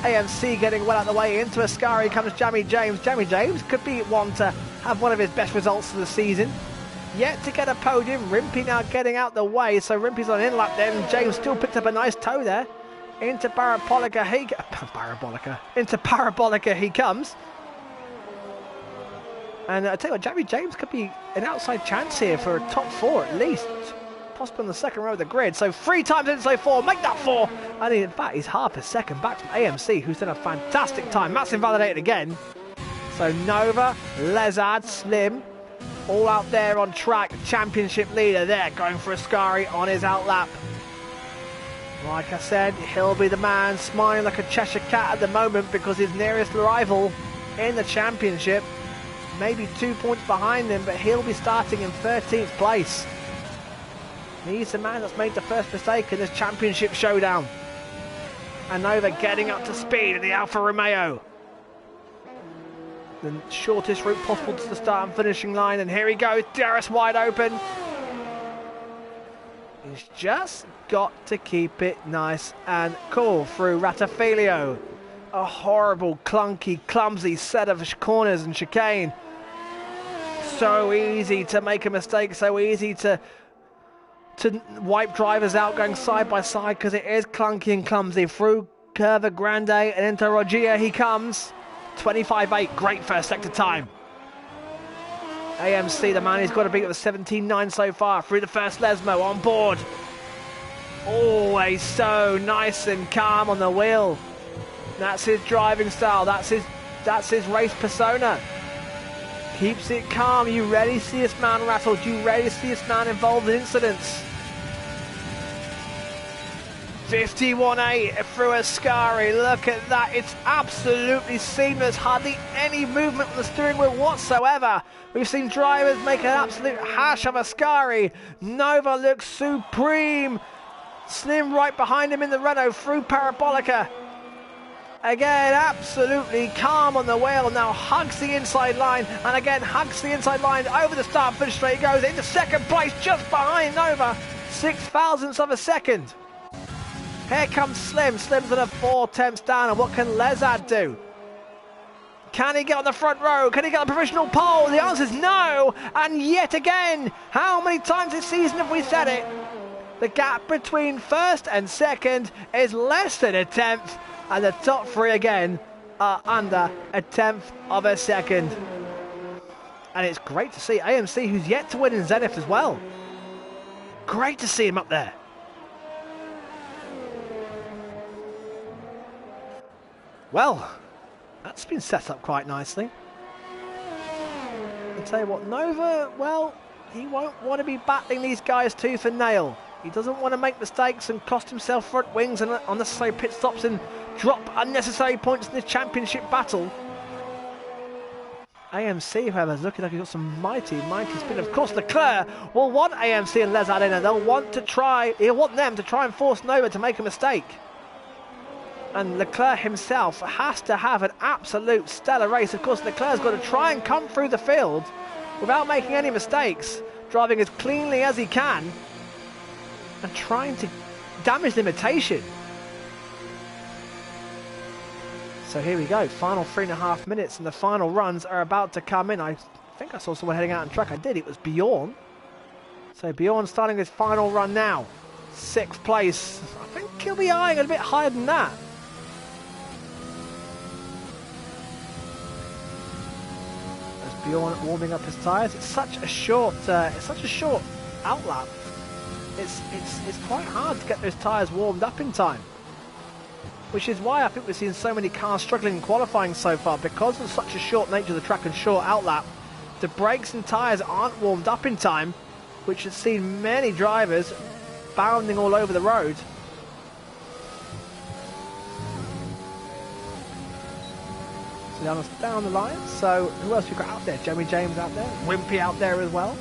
AMC getting well out of the way. Into Ascari comes Jamie James. Jamie James could be one to have one of his best results of the season. Yet to get a podium. Rimpy now getting out the way, so Rimpy's on in lap there, and James still picked up a nice toe there. Into Parabolica he comes. And I tell you what, Jamie James could be an outside chance here for a top 4 at least. Possibly on the second row of the grid. So 3 times into 4, make that 4. And in fact, he's half a second back from AMC, who's done a fantastic time. Matt's invalidated again. So Nova, Lezard, Slim, all out there on track. Championship leader there, going for Ascari on his outlap. Like I said, he'll be the man smiling like a Cheshire cat at the moment, because his nearest rival in the championship, maybe 2 points behind him, but he'll be starting in 13th place. He's the man that's made the first mistake in this championship showdown. And Nova getting up to speed in the Alfa Romeo. The shortest route possible to the start and finishing line, and here he goes, Darius wide open. He's just got to keep it nice and cool through Ratafilio. A horrible, clunky, clumsy set of corners and chicane. So easy to make a mistake, so easy to wipe drivers out going side by side, because it is clunky and clumsy. Through Curva Grande and into Rogia he comes. 25.8, great first sector time. AMC, the man he's got to beat with a 17.9 so far. Through the first Lesmo on board. Always so nice and calm on the wheel. That's his driving style. That's his race persona. Keeps it calm. You rarely see this man rattled. You rarely see this man involved in incidents. 51.8 through Ascari. Look at that. It's absolutely seamless. Hardly any movement on the steering wheel whatsoever. We've seen drivers make an absolute hash of Ascari. Nova looks supreme. Slim right behind him in the Renault through Parabolica. Again, absolutely calm on the wheel. Now hugs the inside line, and again hugs the inside line. Over the start finish straight he goes into second place, just behind Nova. 0.06 of a second. Here comes Slim. Slim's at a 4/10 down, and what can Lezard do? Can he get on the front row? Can he get on the provisional pole? The answer is no. And yet again, how many times this season have we said it? The gap between first and second is less than a tenth, and the top 3 again are under a tenth of a second. And it's great to see AMC, who's yet to win in Zenith as well. Great to see him up there. Well, that's been set up quite nicely. I'll tell you what, Nova, well, he won't want to be battling these guys tooth and nail. He doesn't want to make mistakes and cost himself front wings and unnecessary pit stops and drop unnecessary points in the championship battle. AMC, however, is looking like he's got some mighty speed. Of course, Leclerc will want AMC and Les Arena. He'll want them to try and force Nova to make a mistake. And Leclerc himself has to have an absolute stellar race. Of course, Leclerc's got to try and come through the field without making any mistakes, driving as cleanly as he can, and trying to damage limitation. So here we go, final 3.5 minutes, and the final runs are about to come in. I think I saw someone heading out on track. I did, it was Bjorn. So Bjorn starting his final run now. 6th place. I think he'll be eyeing a bit higher than that. As Bjorn warming up his tyres. It's such a short outlap. It's quite hard to get those tyres warmed up in time, which is why I think we've seen so many cars struggling in qualifying so far, because of such a short nature of the track and short outlap. The brakes and tyres aren't warmed up in time, which has seen many drivers bounding all over the road. So down the line. So who else we got out there? Jamie James out there, Wimpy out there as well.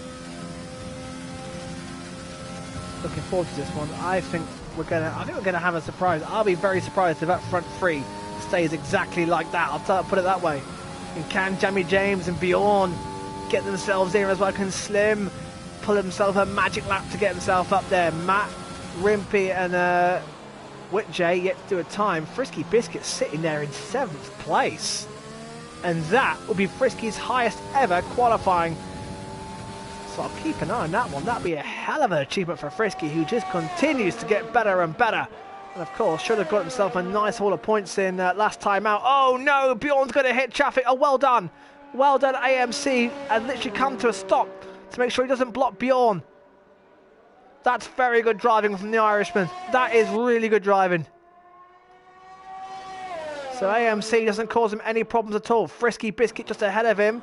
Looking forward to this one. I think we're gonna have a surprise. I'll be very surprised if that front three stays exactly like that. I'll put it that way. And can Jamie James and Bjorn get themselves in as well? Can Slim pull himself a magic lap to get himself up there? Matt, Rimpy and Whitjay yet to do a time. Frisky Biscuit sitting there in 7th place. And that will be Frisky's highest ever qualifying. So I'll keep an eye on that one. That'll be a hell of an achievement for Frisky, who just continues to get better and better. And of course, should have got himself a nice haul of points in last time out. Oh no, Bjorn's going to hit traffic. Oh, well done. Well done, AMC. And literally come to a stop to make sure he doesn't block Bjorn. That's very good driving from the Irishman. That is really good driving. So AMC doesn't cause him any problems at all. Frisky Biscuit just ahead of him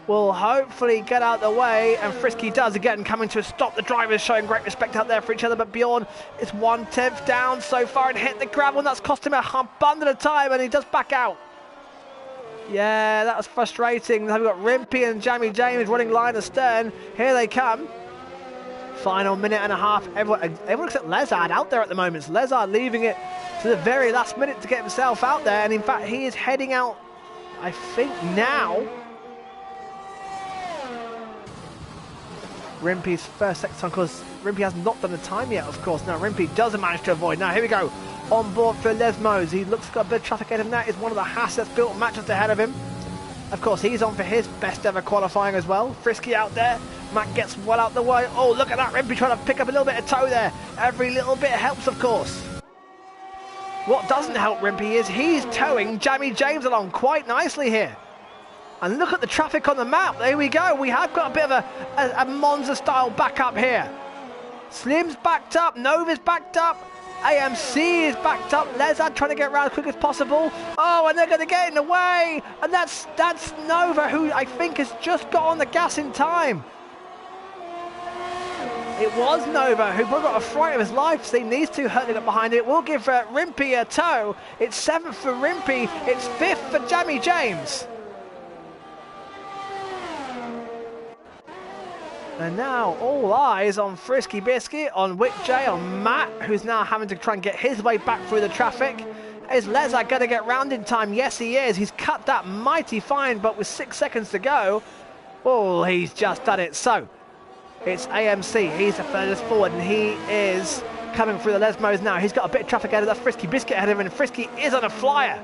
will hopefully get out the way, and Frisky does again, coming to a stop. The drivers showing great respect out there for each other, but Bjorn is 1/10 down so far and hit the gravel, and that's cost him a abundant of time, and he does back out. Yeah, that was frustrating. Now we've got Rimpy and Jamie James running line astern. Here they come. Final minute and a half. Everyone except Lezard out there at the moment. So Lezard leaving it to the very last minute to get himself out there, and in fact he is heading out, I think now. Rimpy's first second time, because Rimpy has not done the time yet, of course. Now Rimpy doesn't manage to avoid. Now here we go. On board for Lesmos. He looks got a bit of traffic ahead of him. That is one of the Haas that's built matches ahead of him. Of course, he's on for his best ever qualifying as well. Frisky out there. Matt gets well out the way. Oh, look at that. Rimpy trying to pick up a little bit of toe there. Every little bit helps, of course. What doesn't help Rimpy is he's towing Jamie James along quite nicely here. And look at the traffic on the map. There we go. We have got a bit of a Monza-style backup here. Slim's backed up. Nova's backed up. AMC is backed up. Lezard trying to get around as quick as possible. Oh, and they're going to get in the way. And that's Nova, who I think has just got on the gas in time. It was Nova who got a fright of his life, seeing these two hurtling up behind it. We'll give Rimpy a tow. It's 7th for Rimpy. It's 5th for Jamie James. And now all eyes on Frisky Biscuit, on Whitjay, on Matt, who's now having to try and get his way back through the traffic. Is Lezard going to get round in time? Yes, he is. He's cut that mighty fine, but with 6 seconds to go, oh, he's just done it. So it's AMC. He's the furthest forward, and he is coming through the Lesmos now. He's got a bit of traffic ahead of that Frisky Biscuit ahead of him, and Frisky is on a flyer.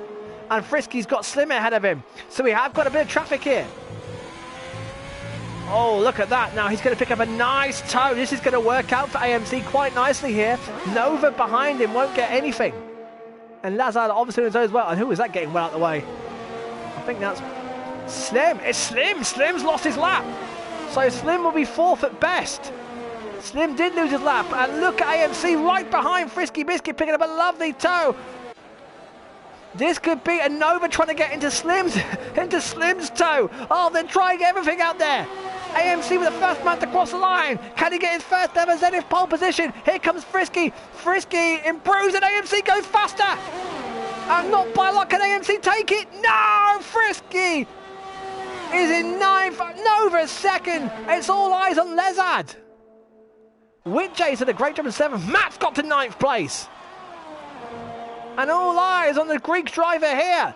And Frisky's got Slim ahead of him. So we have got a bit of traffic here. Oh, look at that. Now he's going to pick up a nice tow. This is going to work out for AMC quite nicely here. Nova behind him won't get anything. And Lazard obviously knows as well. And who is that getting well out the way? I think that's Slim. It's Slim. Slim's lost his lap. So Slim will be 4th at best. Slim did lose his lap, and look at AMC right behind Frisky Biscuit picking up a lovely toe. This could be a Nova trying to get into Slim's toe. Oh, they're trying everything out there. AMC with the first man to cross the line. Can he get his first ever Zenith pole position? Here comes Frisky. Frisky improves and AMC goes faster. And not by luck can AMC take it. No, Frisky is in 9th. Nova second. It's all eyes on Lezard. Whitjay's did a great job in 7th. Matt's got to 9th place. And all eyes on the Greek driver here.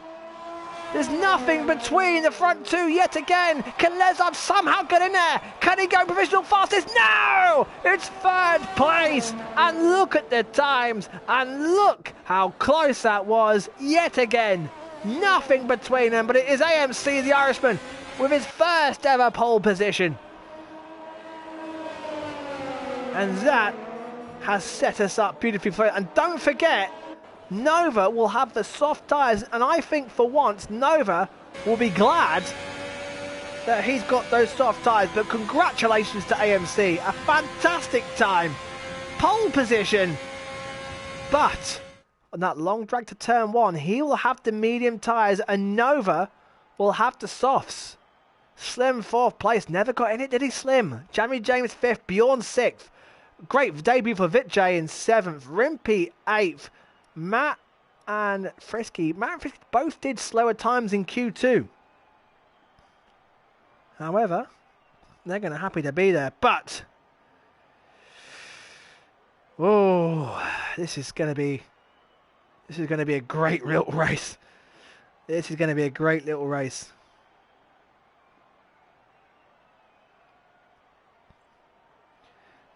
There's nothing between the front two yet again. Can Lezard somehow get in there? Can he go provisional fastest? No! It's 3rd place. And look at the times. And look how close that was yet again. Nothing between them, but it is AMC, the Irishman, with his first ever pole position. And that has set us up beautifully for it. And don't forget, Nova will have the soft tyres, and I think for once Nova will be glad that he's got those soft tyres. But congratulations to AMC, a fantastic time, pole position. But on that long drag to turn 1, he will have the medium tyres and Nova will have the softs. Slim 4th place, never got in it, did he, Slim? Jamie James 5th, Bjorn 6th. Great debut for Vijay in 7th, Rimpy 8th. Matt and Frisky both did slower times in Q2. However, they're going to be happy to be there. But, oh, this is going to be a great little race. This is going to be a great little race.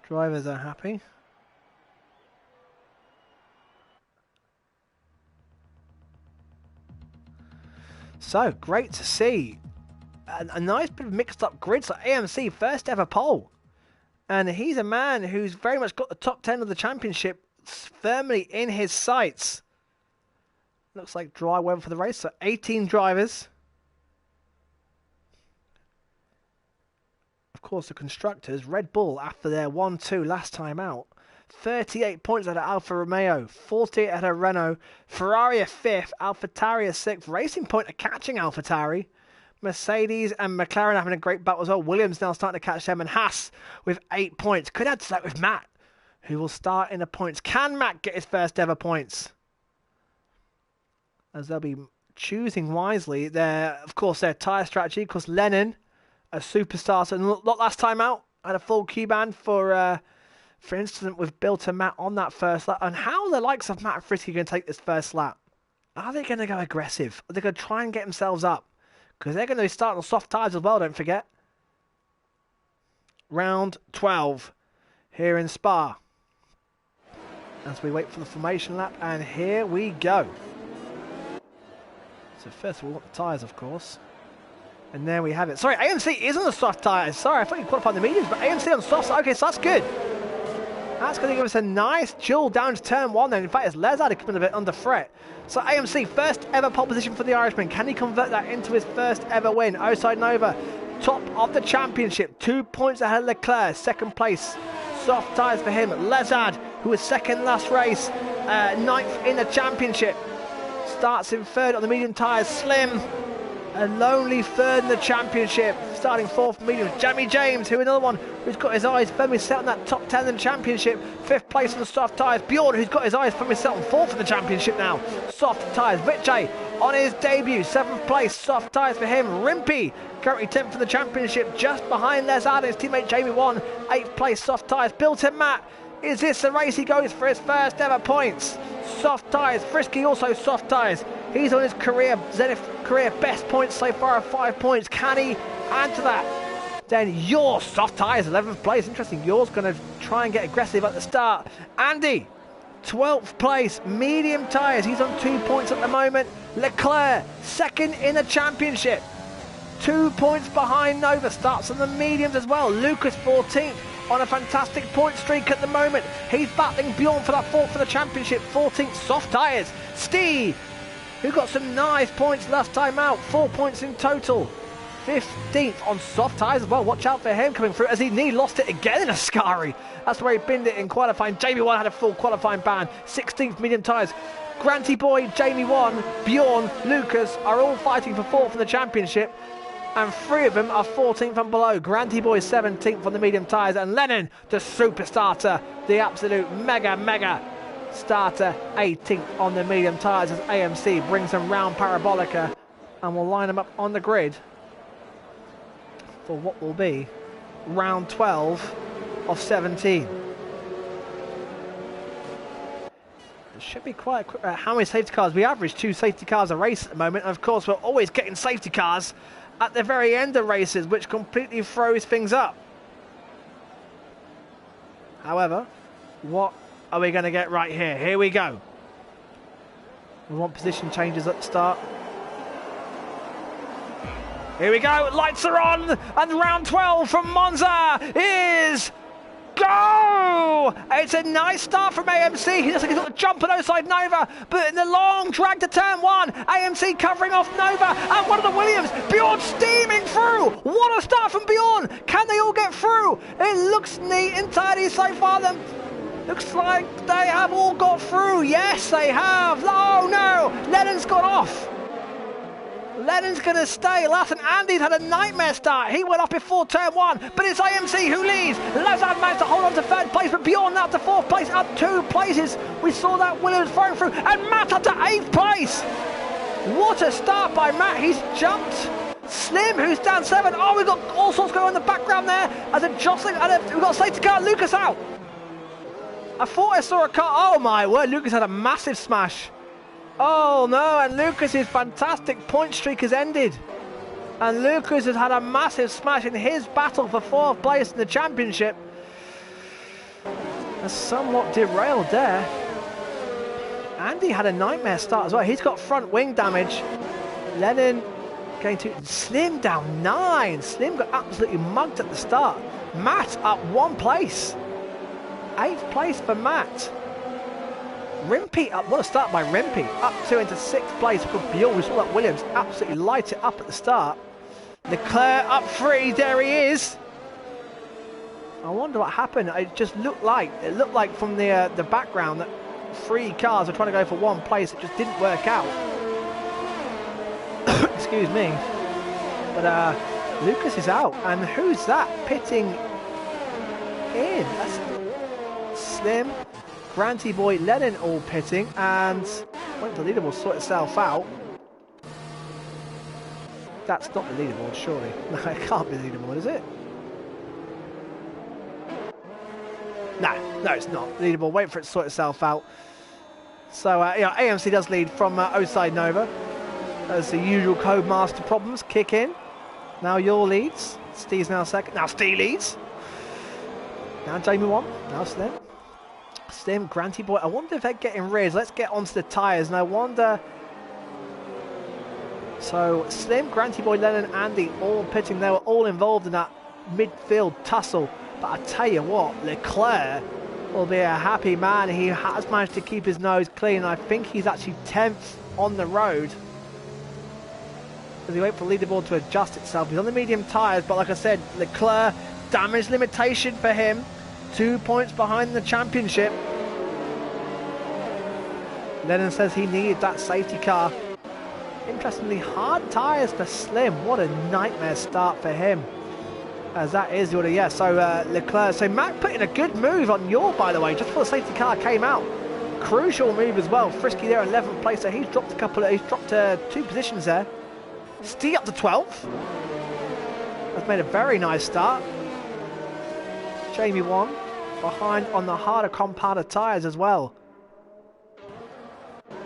Drivers are happy. So, great to see a nice bit of mixed up grid. So AMC, first ever pole. And he's a man who's very much got the top 10 of the championship firmly in his sights. Looks like dry weather for the race. So 18 drivers. Of course, the constructors, Red Bull, after their 1-2 last time out, 38 points out of Alfa Romeo, 48 out of Renault, Ferrari are 5th, AlphaTauri are 6th, Racing Point are catching AlphaTauri, Mercedes and McLaren having a great battle as well. Williams now starting to catch them, and Haas with 8 points. Could add to that with Matt, who will start in the points. Can Matt get his first ever points? As they'll be choosing wisely their tyre strategy, because Lennon, a superstar, so not last time out, had a full Q-band for instance, we've built a Matt on that first lap. And how are the likes of Matt and Frisky going to take this first lap? Are they going to go aggressive? Are they going to try and get themselves up? Because they're going to be starting on soft tyres as well, don't forget. Round 12 here in Spa. As we wait for the formation lap, and here we go. So first of all, we want the tyres, of course. And there we have it. Sorry, AMC is on the soft tyres. Sorry, I thought you qualified the mediums, but AMC on softs. Okay, so that's good. That's going to give us a nice duel down to turn 1 then. In fact, it's Lezard coming a bit under threat. So AMC, first ever pole position for the Irishman. Can he convert that into his first ever win? Oside Nova, top of the championship. 2 points ahead of Leclerc. 2nd place. Soft tyres for him. Lezard, who was 2nd last race. 9th in the championship. Starts in 3rd on the medium tyres. Slim, a lonely 3rd in the championship. Starting 4th medium. Jamie James, who another one who's got his eyes firmly set on that top 10 in the championship. 5th place on the soft tyres. Bjorn, who's got his eyes firmly set on 4th in the championship now. Soft tyres. Vijay on his debut. 7th place. Soft tyres for him. Rimpy currently 10th for the championship. Just behind Lezard and his teammate Jamie 1. 8th place. Soft tyres. Built-in Matt. Is this the race he goes for his first ever points? Soft tyres. Frisky also soft tyres. He's on his Zenith career best points so far of 5 points. Can he add to that? Then your soft tyres, 11th place. Interesting. Yours going to try and get aggressive at the start. Andy, 12th place. Medium tyres. He's on 2 points at the moment. Leclerc, 2nd in the championship. 2 points behind Nova. Starts on the mediums as well. Lucas, 14th. On a fantastic point streak at the moment. He's battling Bjorn for that 4th for the championship. 14th, soft tyres. Steve, who got some nice points last time out. 4 points in total. 15th on soft tyres as well. Watch out for him coming through as he lost it again in Ascari. That's where he binned it in qualifying. Jamie 1 had a full qualifying ban. 16th medium tyres. Granty Boy, Jamie 1, Bjorn, Lucas are all fighting for 4th in the championship. And 3 of them are 14th and below. Granty Boy 17th on the medium tyres. And Lennon, the super starter, the absolute mega starter, 18th on the medium tyres as AMC brings them round Parabolica. And we'll line them up on the grid for what will be round 12 of 17. It should be quite quick. How many safety cars? We average 2 safety cars a race at the moment. And of course, we're always getting safety cars at the very end of races, which completely throws things up. However, what are we going to get right here? Here we go. We want position changes at the start. Here we go, lights are on, and round 12 from Monza is go! It's a nice start from AMC. He looks like he's got the jump on outside Nova, but in the long drag to turn 1, AMC covering off Nova, and one of the Williams, Bjorn steaming through. What a start from Bjorn! Can they all get through? It looks neat and tidy so far. Looks like they have all got through. Yes, they have. Oh no, Lennon's got off. Lennon's going to stay last, and Andy's had a nightmare start. He went off before turn 1, but it's AMC who leads. Lazard managed to hold on to 3rd place, but Bjorn up to 4th place, up 2 places. We saw that Williams thrown through, and Matt up to 8th place. What a start by Matt. He's jumped Slim, who's down 7. Oh, we've got all sorts going on in the background there. As a jostling, and we've got a safety car, Lucas out. I thought I saw a car. Oh my word, Lucas had a massive smash. Oh no, and Lucas's fantastic point streak has ended. And Lucas has had a massive smash in his battle for 4th place in the championship. That's somewhat derailed there. Andy had a nightmare start as well. He's got front wing damage. Lennon going to Slim down 9. Slim got absolutely mugged at the start. Matt up 1 place. 8th place for Matt. Rimpy up, what a start by Rimpy, up 2 into 6th place. Good Bjorn, we saw that Williams absolutely light it up at the start. Leclerc up 3, there he is. I wonder what happened. It just looked like from the background that 3 cars were trying to go for 1 place. It just didn't work out. Excuse me. But Lucas is out, and who's that pitting in? That's Slim. Granty Boy, Lennon all pitting, and wait, the leaderboard sort itself out. That's not the leaderboard, surely. No, it can't be the leaderboard, is it? No, it's not. The leaderboard, wait for it to sort itself out. So, yeah, AMC does lead from Oside Nova. As the usual Codemaster problems kick in. Now your leads. Steve's now 2nd. Now Steve leads. Now Jamie 1. Now Slim. Slim, Granty Boy. I wonder if they're getting rid. Let's get onto the tyres. And I wonder... So, Slim, Granty Boy, Lennon, Andy, all pitting. They were all involved in that midfield tussle. But I tell you what, Leclerc will be a happy man. He has managed to keep his nose clean. I think he's actually 10th on the road. As we wait for the leaderboard to adjust itself. He's on the medium tyres, but like I said, Leclerc, damage limitation for him. 2 points behind the championship. Lennon says he needed that safety car. Interestingly, hard tyres for Slim. What a nightmare start for him. As that is the order, yeah. So Leclerc, so Matt put in a good move on Yor, by the way, just before the safety car came out. Crucial move as well. Frisky there, 11th place. So he's dropped he's dropped 2 positions there. Steve up to 12th. That's made a very nice start. Jamie 1 behind on the harder compounder tyres as well.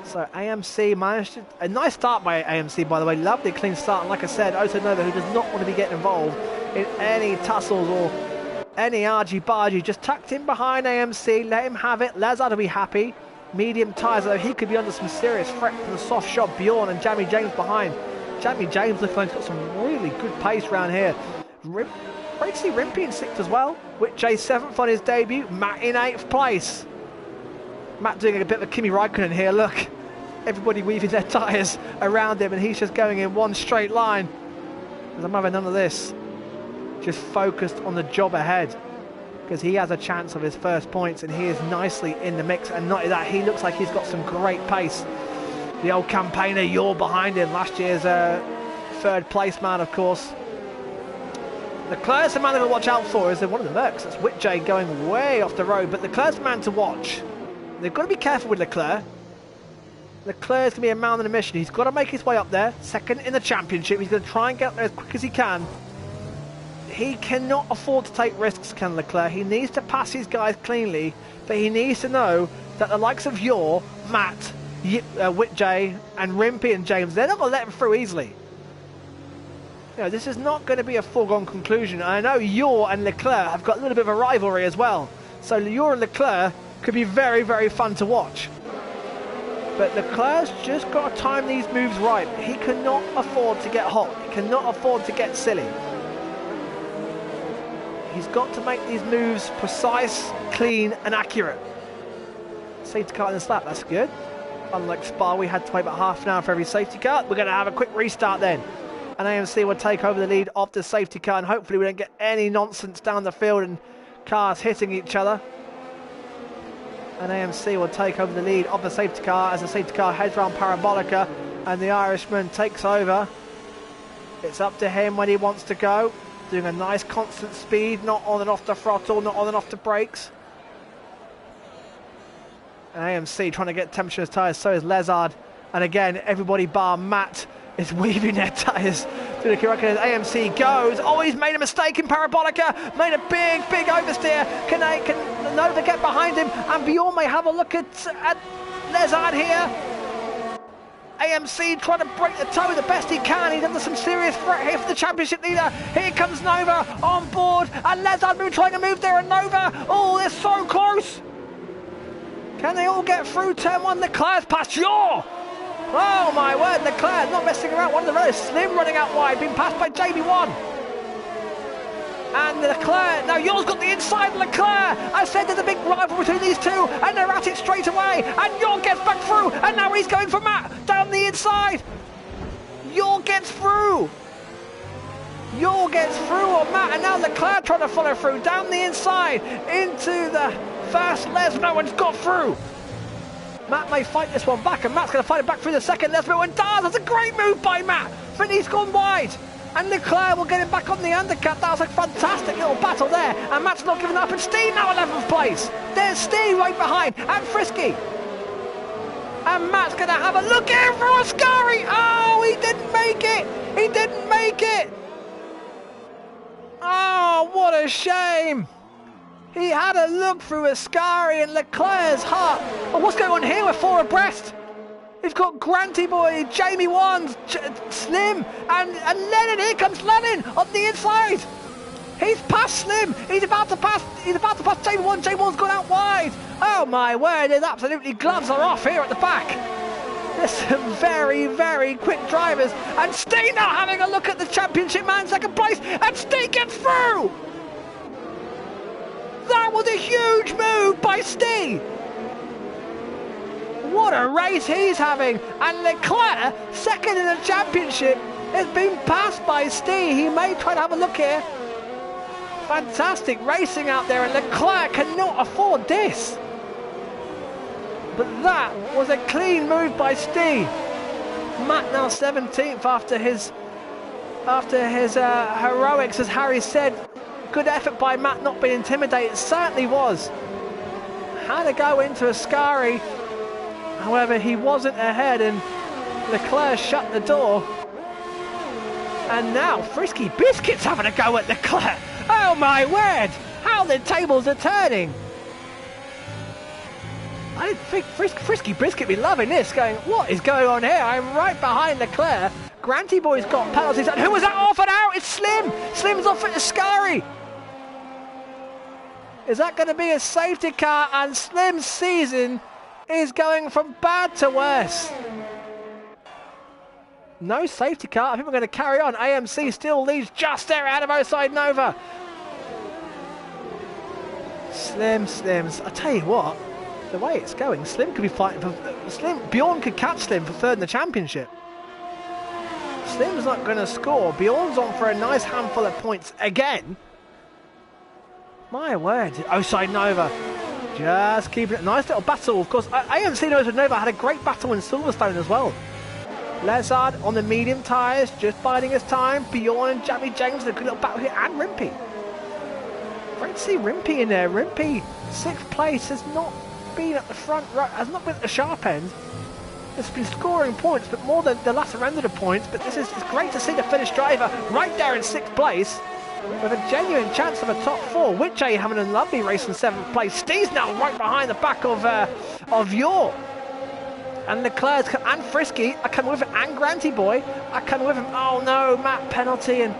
So AMC managed to, a nice start by AMC, by the way. Lovely clean start. And like I said, Oside Nova, who does not want to be getting involved in any tussles or any argy-bargy, just tucked in behind AMC, let him have it. Lazard will be happy. Medium tyres, although he could be under some serious threat from the soft shot. Bjorn and Jamie James behind. Jamie James looks like he's got some really good pace around here. Great to see Rimpy in 6th as well. Whitjay 7th on his debut. Matt in 8th place. Matt doing a bit of a Kimi Raikkonen here, look. Everybody weaving their tyres around him and he's just going in one straight line. Because I'm having none of this. Just focused on the job ahead. Because he has a chance of his first points and he is nicely in the mix. And not only that, he looks like he's got some great pace. The old campaigner, you're behind him. Last year's third place man, of course. Leclerc's the man to watch out for. Is one of the Mercs. That's Whitjay going way off the road. But Leclerc's the man to watch. They've got to be careful with Leclerc. Leclerc's going to be a man on a mission. He's got to make his way up there. Second in the championship. He's going to try and get there as quick as he can. He cannot afford to take risks, Ken Leclerc. He needs to pass his guys cleanly. But he needs to know that the likes of Yor, Matt, Whitjay and Rimpey and James, they're not going to let him through easily. You know, this is not going to be a foregone conclusion. I know Yor and Leclerc have got a little bit of a rivalry as well. So Yor and Leclerc could be very, very fun to watch. But Leclerc's just got to time these moves right. He cannot afford to get hot. He cannot afford to get silly. He's got to make these moves precise, clean and accurate. Safety car in the slap, that's good. Unlike Spa, we had to wait about half an hour for every safety car. We're going to have a quick restart then. And AMC will take over the lead of the safety car, and hopefully we don't get any nonsense down the field and cars hitting each other. And AMC will take over the lead of the safety car as the safety car heads around Parabolica and the Irishman takes over. It's up to him when he wants to go. Doing a nice constant speed, not on and off the throttle, not on and off the brakes. And AMC trying to get temperature as tyres, so is Lezard. And again, everybody bar Matt is weaving their tyres to the correct. As AMC goes, oh, he's made a mistake in Parabolica, made a big oversteer. Can Nova get behind him? And Bjorn may have a look at Lezard here. AMC trying to break the toe the best he can. He's under some serious threat here for the championship leader. Here comes Nova on board, and Lezard trying to move there, and Nova, oh, they're so close. Can they all get through turn one? Leclerc's past Yor. Oh my word, Leclerc not messing around. One of the very slim running out wide, being passed by JB1. And Leclerc, now Yor's got the inside Leclerc. I said there's a big rival between these two, and they're at it straight away. And Yor gets back through, and now he's going for Matt down the inside. Yor gets through. Yor gets through on Matt, and now Leclerc trying to follow through down the inside into the first Les. No one's got through. Matt may fight this one back, and Matt's going to fight it back through the second Lesmo, and does. That's a great move by Matt. Finney's gone wide, and Leclerc will get him back on the undercut. That was a fantastic little battle there, and Matt's not giving up, and Steve now 11th place. There's Steve right behind, and Frisky. And Matt's going to have a look in for Ascari. Oh, he didn't make it. He didn't make it. Oh, what a shame. He had a look through Ascari and Leclerc's heart. Oh, what's going on here? We're four abreast. We've got Granty Boy, Jamie Wands, Slim, and Lennon. Here comes Lennon on the inside. He's past Slim. He's about to pass Jamie Wands. Jamie Wands gone out wide. Oh my word! There's absolutely gloves are off here at the back. There's some very, very quick drivers, and Steve now having a look at the championship man, second place, and Steve gets through. That was a huge move by Steve. What a race he's having. And Leclerc, second in the championship, has been passed by Steve. He may try to have a look here. Fantastic racing out there, and Leclerc cannot afford this. But that was a clean move by Steve. Matt now 17th after his heroics, as Harry said. Good effort by Matt, not being intimidated. It certainly was. Had to go into Ascari. However, he wasn't ahead, and Leclerc shut the door. And now Frisky Biscuit's having a go at Leclerc. Oh my word! How the tables are turning. I didn't think Frisky Biscuit be loving this, going, what is going on here? I'm right behind Leclerc. Granty Boy's got penalties. And who was that off and out? It's Slim. Slim's off at Ascari. Is that going to be a safety car? And Slim's season is going from bad to worse. No safety car. I think we're going to carry on. AMC still leads just there out of outside Nova. Slims. I tell you what, the way it's going, Slim could be fighting for Slim. Bjorn could catch Slim for third in the championship. Slim's not going to score. Bjorn's on for a nice handful of points again. My word. Oside Nova just keeping it. Nice little battle. Of course, AMC Oside Nova had a great battle in Silverstone as well. Lezard on the medium tyres, just biding his time. Bjorn and Jamie James, a good little battle here. And Rimpy. Great to see Rimpy in there. Rimpy, 6th place, has not been at the front, has not been at the sharp end. It's been scoring points, but more than the latter end of the points. But it's great to see the Finnish driver right there in 6th place with a genuine chance of a top 4. Witchay having a lovely race in 7th place. Steve's now right behind the back of Yor. And Leclerc and Frisky are coming with him, and Granty Boy are coming with him. Oh no, Matt, penalty, and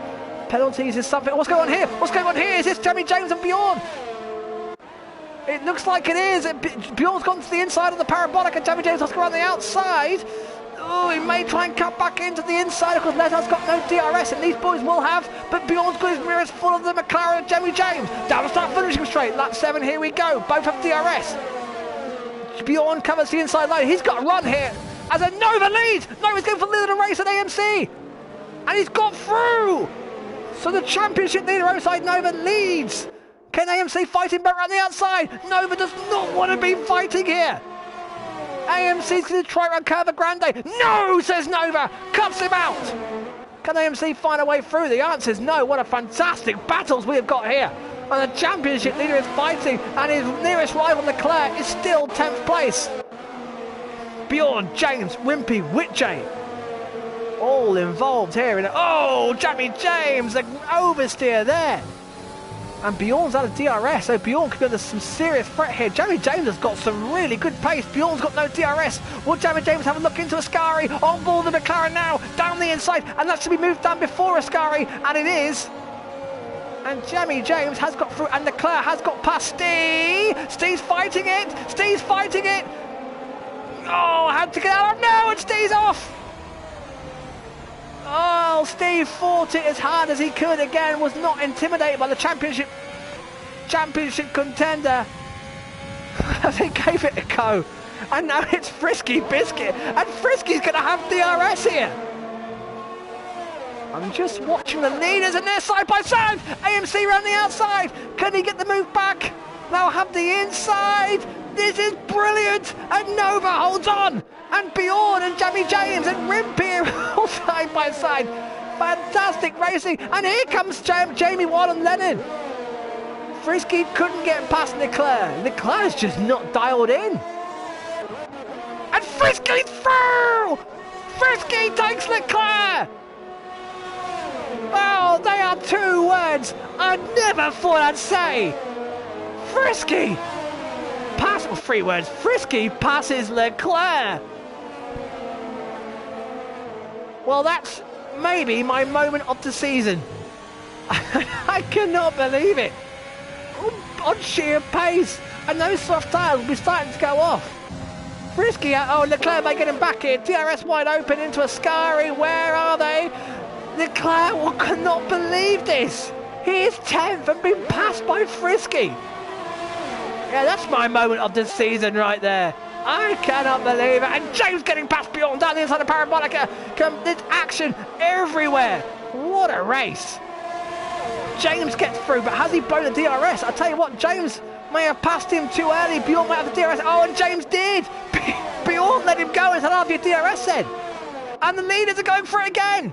penalties is something. What's going on here? What's going on here? Is this Jamie James and Bjorn? It looks like it is. Bjorn's gone to the inside of the parabolic and Jamie James has to go around the outside. Oh, he may try and cut back into the inside because Lezard's got no DRS and these boys will have, but Bjorn's got his mirrors full of the McLaren and Jamie James. Down the start finishing straight. Lap 7, here we go. Both have DRS. Bjorn covers the inside line. He's got a run here as a Nova leads. Nova's going for the lead of the race at AMC. And he's got through. So the championship leader Oside Nova leads. Can AMC fight him back around the outside? Nova does not want to be fighting here. AMC's going to try around Curva Grande. No, says Nova. Cuts him out. Can AMC find a way through? The answer is no. What a fantastic battles we have got here. And the championship leader is fighting, and his nearest rival Leclerc is still 10th place. Bjorn, James, Wimpy, Witchay, all involved here. Oh, Jamie James, an oversteer there. And Bjorn's out of DRS, so Bjorn could go to some serious threat here. Jamie James has got some really good pace. Bjorn's got no DRS. Will Jamie James have a look into Ascari? On board the McLaren now, down the inside, and that should be moved down before Ascari, and it is. And Jamie James has got through, and Leclerc has got past Steve. Steve's fighting it. Steve's fighting it. Oh, had to get out. No, and Steve's off. Oh, Steve fought it as hard as he could again, was not intimidated by the championship contender. They gave it a go. And now it's Frisky Biscuit. And Frisky's going to have DRS here. I'm just watching the leaders and they're side by side. AMC around the outside. Can he get the move back? They'll have the inside. This is brilliant. And Nova holds on. And Bjorn and Jamie James and Rimpy all side by side. Fantastic racing. And here comes Jamie Watt and Lennon. Frisky couldn't get past Leclerc. Leclerc's just not dialed in. And Frisky's through. Frisky takes Leclerc. Oh, they are 2 words I never thought I'd say. Frisky. Pass, or 3 words. Frisky passes Leclerc. Well, that's maybe my moment of the season. I cannot believe it. On sheer pace. And those soft tyres will be starting to go off. Frisky, oh, Leclerc may get him back here. DRS wide open into Ascari. Where are they? Leclerc cannot believe this. He is 10th and been passed by Frisky. Yeah, that's my moment of the season right there. I cannot believe it. And James getting past Bjorn down the inside of Parabolica. There's action everywhere. What a race. James gets through, but has he blown the DRS? I'll tell you what, James may have passed him too early. Bjorn might have the DRS. Oh, and James did. Bjorn let him go and said, I'll have your DRS then. And the leaders are going for it again.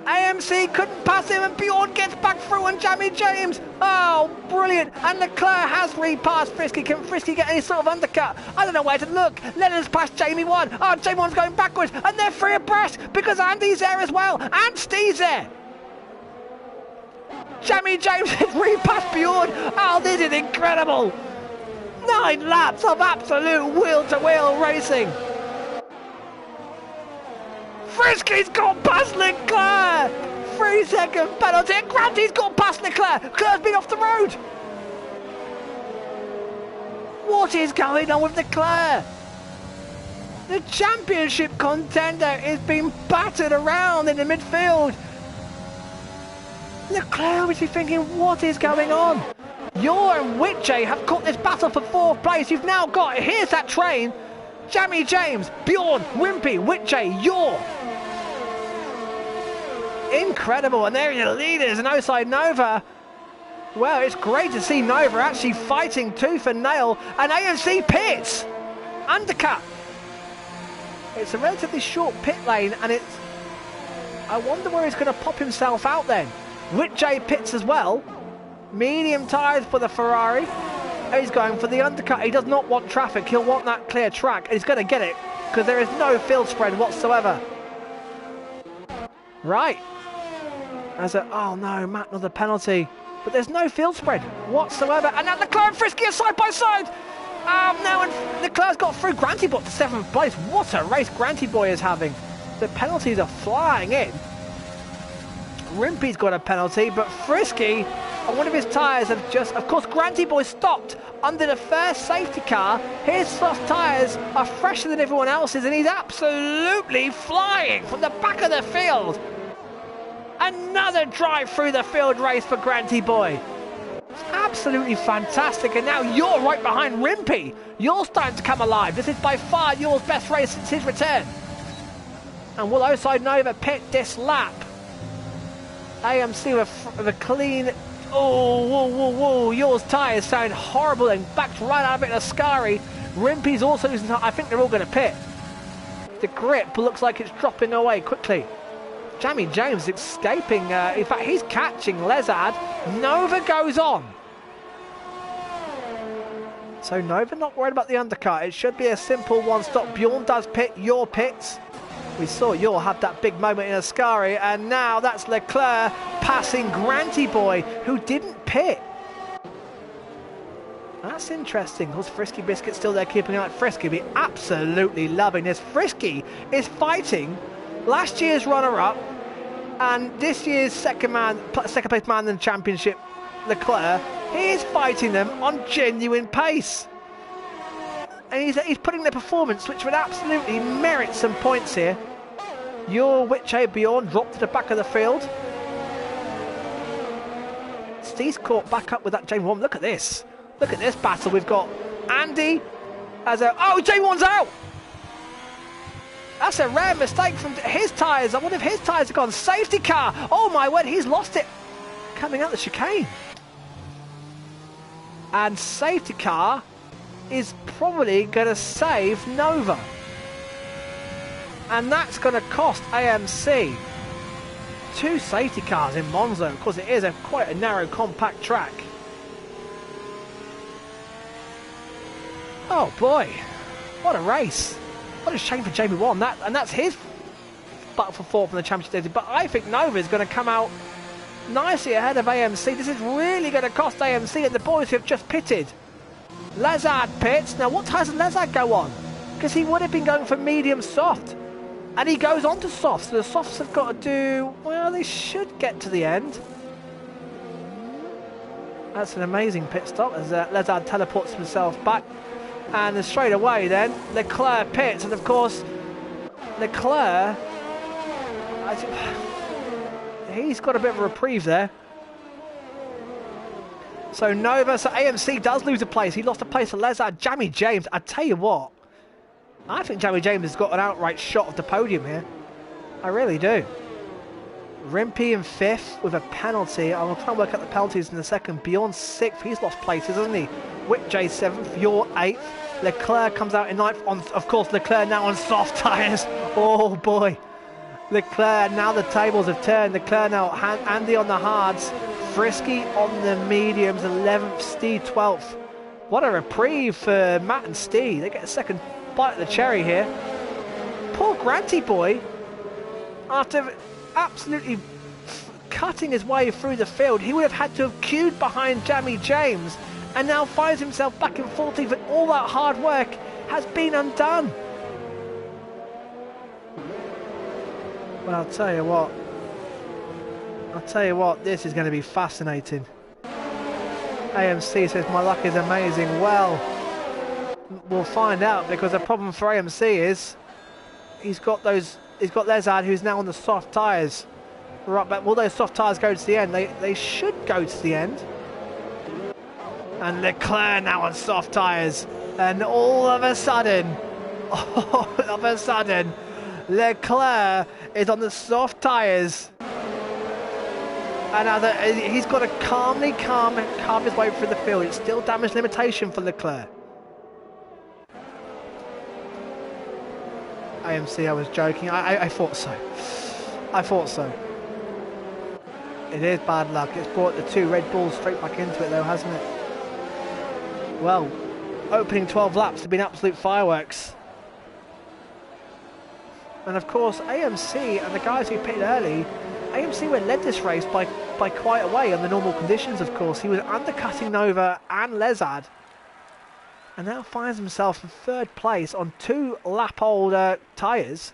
AMC couldn't pass him and Bjorn gets back through on Jamie James. Oh, brilliant. And Leclerc has repassed Frisky. Can Frisky get any sort of undercut? I don't know where to look. Lennon's past Jamie 1. Oh, Jamie 1's going backwards. And they're free abreast because Andy's there as well. And Steve's there. Jamie James has repassed Bjorn. Oh, this is incredible. 9 laps of absolute wheel-to-wheel racing. Frisky's gone past Leclerc! 3-second penalty, and Granty's gone past Leclerc! Leclerc's been off the road! What is going on with Leclerc? The championship contender is being battered around in the midfield. Leclerc is thinking, what is going on? Yor and Witchay have caught this battle for 4th place. You've now got, here's that train. Jamie James, Bjorn, Wimpy, Witchay, Yor. Incredible, and there are your leaders, and Osai Nova. Well, it's great to see Nova actually fighting tooth and nail, and AMC pits! Undercut! It's a relatively short pit lane, and it's... I wonder where he's going to pop himself out then. Whitjay pits as well. Medium tyres for the Ferrari. He's going for the undercut. He does not want traffic. He'll want that clear track. He's going to get it because there is no field spread whatsoever. Right. Oh no, Matt, another penalty. But there's no field spread whatsoever. And now Leclerc and Frisky are side by side. Now and Leclerc's got through Granty Boy to 7th place. What a race Granty Boy is having. The penalties are flying in. Rimpy's got a penalty, but Frisky, on one of his tyres, have just... Of course, Granty Boy stopped under the first safety car. His soft tyres are fresher than everyone else's, and he's absolutely flying from the back of the field. Another drive through the field race for Granty Boy. It's absolutely fantastic, and now you're right behind Rimpy. You're starting to come alive. This is by far your best race since his return. And will Osai Nova pit this lap? AMC with a clean... Oh, whoa, whoa, whoa. Yours tyres sound horrible and backed right out of it in Ascari. Rimpy's also losing time. I think they're all going to pit. The grip looks like it's dropping away quickly. Jamie James escaping. In fact, he's catching Lezard. Nova goes on. So Nova not worried about the undercut. It should be a simple one-stop. Bjorn does pit. Your pits. We saw you'll have that big moment in Ascari, and now that's Leclerc passing Granty Boy, who didn't pit. That's interesting, because Frisky Biscuit's still there keeping out. Frisky be absolutely loving this. Frisky is fighting last year's runner-up and this year's second place man in the championship, Leclerc. He is fighting them on genuine pace. And he's putting the performance, which would absolutely merit some points here. Your Whitchay Bjorn dropped to the back of the field. Steve's caught back up with that J1. Look at this. Look at this battle. We've got Andy as a... Oh, J1's out! That's a rare mistake from his tyres. I wonder if his tyres have gone. Safety car! Oh my word, he's lost it. Coming out the chicane. And safety car is probably going to save Nova, and that's going to cost AMC 2 safety cars in Monza, because it is quite a narrow compact track. Oh boy, what a race. What a shame for Jamie Warren. That's his battle for 4th in the championship. But I think Nova is going to come out nicely ahead of AMC. This is really going to cost AMC and the boys who have just pitted. Lazard pits. Now, what tyres does Lazard go on? Because he would have been going for medium soft. And he goes on to soft. So the softs have got to do... Well, they should get to the end. That's an amazing pit stop as Lazard teleports himself back. And straight away then, Leclerc pits. And of course, Leclerc... He's got a bit of a reprieve there. So Nova, so AMC does lose a place. He lost a place to Lezard. Jamie James, I tell you what, I think Jamie James has got an outright shot of the podium here. I really do. Rimpy in 5th with a penalty. I'll try and work out the penalties in a second. Beyond 6th, he's lost places, hasn't he? Whitjay 7th, you're 8th. Leclerc comes out in 9th. Of course, Leclerc now on soft tyres. Oh boy. Leclerc, now the tables have turned. Leclerc now, Andy on the hards. Frisky on the mediums, 11th, Steve 12th. What a reprieve for Matt and Steve. They get a second bite of the cherry here. Poor Granty Boy, after absolutely cutting his way through the field, he would have had to have queued behind Jamie James and now finds himself back in 14th, and all that hard work has been undone. Well, I'll tell you what, this is going to be fascinating. AMC says my luck is amazing. Well, we'll find out, because the problem for AMC is he's got Lezard, who's now on the soft tyres. Right, but will those soft tyres go to the end? They should go to the end. And Leclerc now on soft tyres, and all of a sudden, Leclerc is on the soft tyres. And he's got to calmly calm his way through the field. It's still damage limitation for Leclerc. AMC, I was joking. I thought so. I thought so. It is bad luck. It's brought the 2 Red Bulls straight back into it though, hasn't it? Well, opening 12 laps have been absolute fireworks. And of course, AMC and the guys who pitted early, AMC were led this race by quite a way under normal conditions, of course. He was undercutting Nova and Lezard, and now finds himself in 3rd place on 2 lap-old tyres.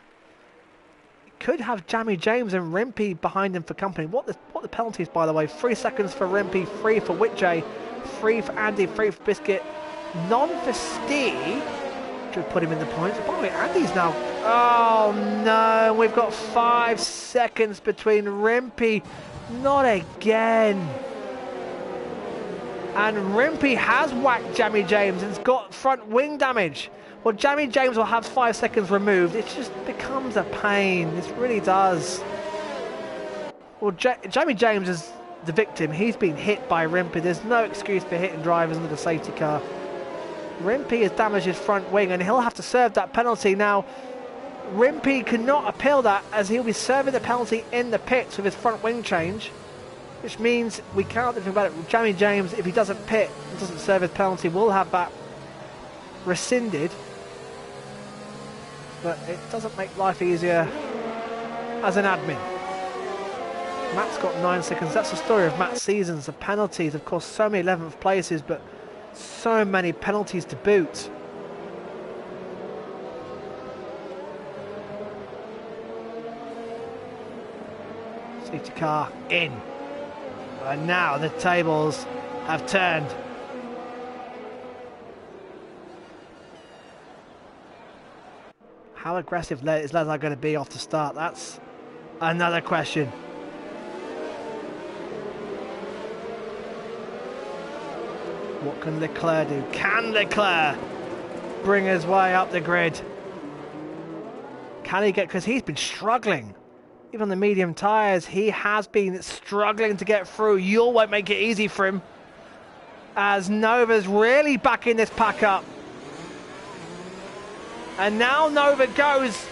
Could have Jamie James and Rimpey behind him for company. What the penalties, by the way? 3 seconds for Rimpey, 3 for Whitjay, 3 for Andy, 3 for Biscuit, none for Stee. Should put him in the points. By the way, Andy's now... Oh no, we've got 5 seconds between Rimpey. Not again. And Rimpey has whacked Jamie James and has got front wing damage. Well, Jamie James will have 5 seconds removed. It just becomes a pain. This really does. Well, Jamie James is the victim. He's been hit by Rimpey. There's no excuse for hitting drivers under the safety car. Rimpey has damaged his front wing and he'll have to serve that penalty. Now, Rimpey cannot appeal that as he'll be serving the penalty in the pits with his front wing change, which means we can't do anything about it. Jamie James, if he doesn't pit and doesn't serve his penalty, will have that rescinded. But it doesn't make life easier as an admin. Matt's got 9 seconds. That's the story of Matt's seasons. The penalties, of course, so many 11th places, but so many penalties to boot. Safety car in. And now the tables have turned. How aggressive is Lezard going to be off the start? That's another question. What can Leclerc do? Can Leclerc bring his way up the grid? Can he get... Because he's been struggling. Even on the medium tyres, he has been struggling to get through. Yule won't make it easy for him, as Nova's really backing this pack up. And now Nova goes,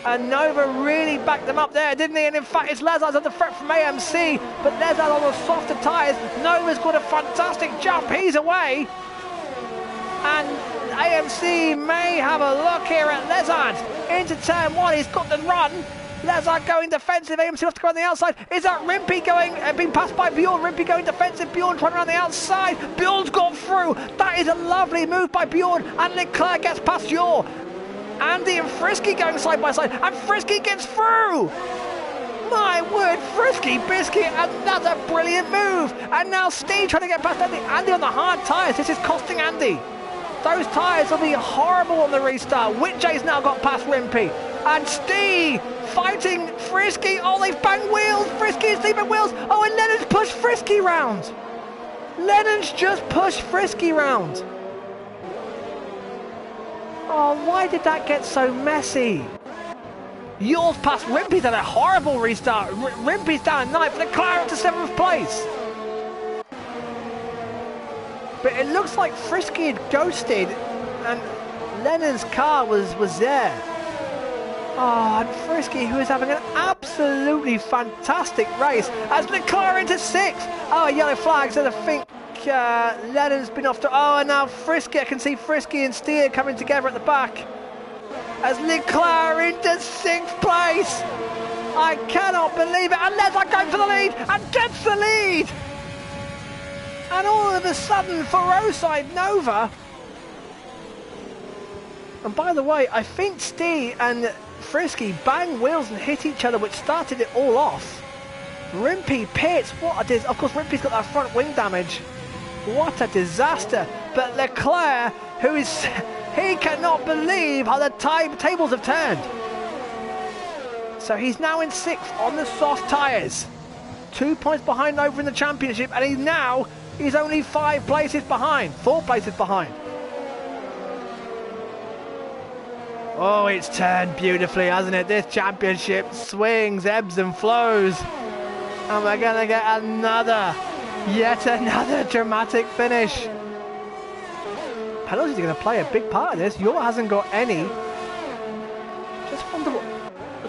and Nova really backed them up there, didn't he? And in fact, it's Lezard's on the threat from AMC, but Lezard on the softer tyres. Nova's got a fantastic jump, he's away. And AMC may have a look here at Lezard into turn 1. He's got the run. Lezard going defensive, AMC have to go on the outside. Is that Rimpey going, being passed by Bjorn? Rimpey going defensive, Bjorn trying around the outside. Bjorn's got through. That is a lovely move by Bjorn, and Leclerc gets past Yor. Andy and Frisky going side by side, and Frisky gets through. My word, Frisky Biscuit, another brilliant move. And now Steve trying to get past Andy. Andy on the hard tyres, this is costing Andy. Those tyres will be horrible on the restart. Whitjay's now got past Rimpey. And Steve fighting Frisky. Oh, they've banged wheels. Frisky and Steve at wheels. Oh, and Lennon's pushed Frisky round. Lennon's just pushed Frisky round. Oh, why did that get so messy? Yours past Rimpey's had a horrible restart. Rimpey's down 9th, Leclerc up to 7th place. But it looks like Frisky had ghosted and Lennon's car was there. Oh, and Frisky, who is having an absolutely fantastic race, as Leclerc into 6th. Oh, yellow flags, and I think Lennon's been off to... Oh, and now Frisky, I can see Frisky and Steer coming together at the back. As Leclerc into 6th place. I cannot believe it. And Lezard going for the lead and gets the lead. And all of a sudden, for Oside Nova. And by the way, I think Stee and Frisky banged wheels and hit each other, which started it all off. Rimpey pits. What a dis... Of course, Rimpey's got that front wing damage. What a disaster. But Leclerc, who is... He cannot believe how the tables have turned. So he's now in 6th on the soft tyres. 2 points behind Nova in the championship, and he's only 5 places behind. 4 places behind. Oh, it's turned beautifully, hasn't it? This championship swings, ebbs and flows. And we're going to get yet another dramatic finish. Penalties are going to play a big part of this. Yaw hasn't got any. Just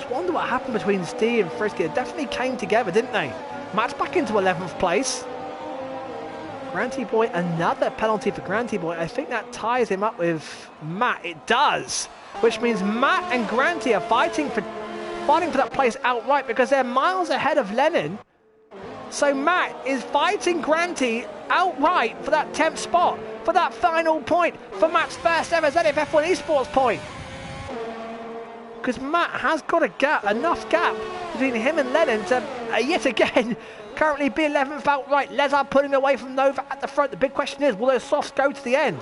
wonder what happened between Steve and Frisky. They definitely came together, didn't they? Matt's back into 11th place. Granty Boy, another penalty for Granty Boy. I think that ties him up with Matt. It does. Which means Matt and Granty are fighting for that place outright because they're miles ahead of Lennon. So Matt is fighting Granty outright for that 10th spot, for that final point, for Matt's first ever ZF F1 Esports point. Because Matt has got enough gap between him and Lennon to, yet again, currently be 11th outright. Lezard pulling away from Nova at the front. The big question is, will those softs go to the end?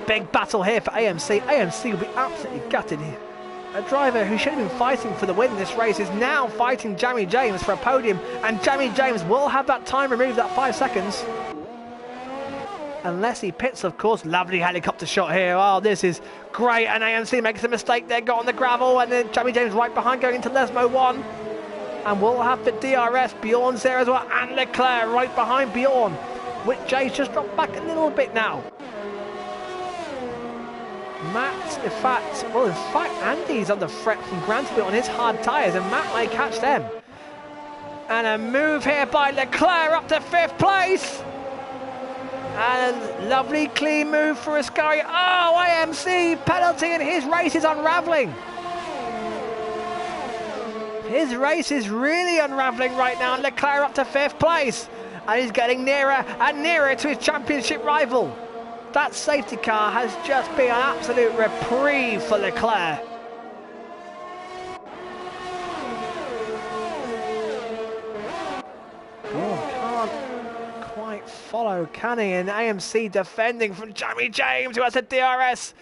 Big battle here for AMC. AMC will be absolutely gutted here. A driver who should have been fighting for the win in this race is now fighting Jamie James for a podium, and Jamie James will have that time removed, that 5 seconds. Unless he pits, of course. Lovely helicopter shot here. Oh, this is great, and AMC makes a mistake there, got on the gravel, and then Jamie James right behind going into Lesmo 1. And we'll have the DRS, Bjorn's there as well, and Leclerc right behind Bjorn. Whit J's just dropped back a little bit now. Matt, in fact, Andy's under threat from Granty on his hard tyres, and Matt may catch them. And a move here by Leclerc up to 5th place. And a lovely clean move for Ascari. Oh, AMC penalty, and his race is unravelling. His race is really unravelling right now. Leclerc up to 5th place. And he's getting nearer and nearer to his championship rival. That safety car has just been an absolute reprieve for Leclerc. Oh, can't quite follow, can he? And AMC defending from Jamie James, who has a DRS.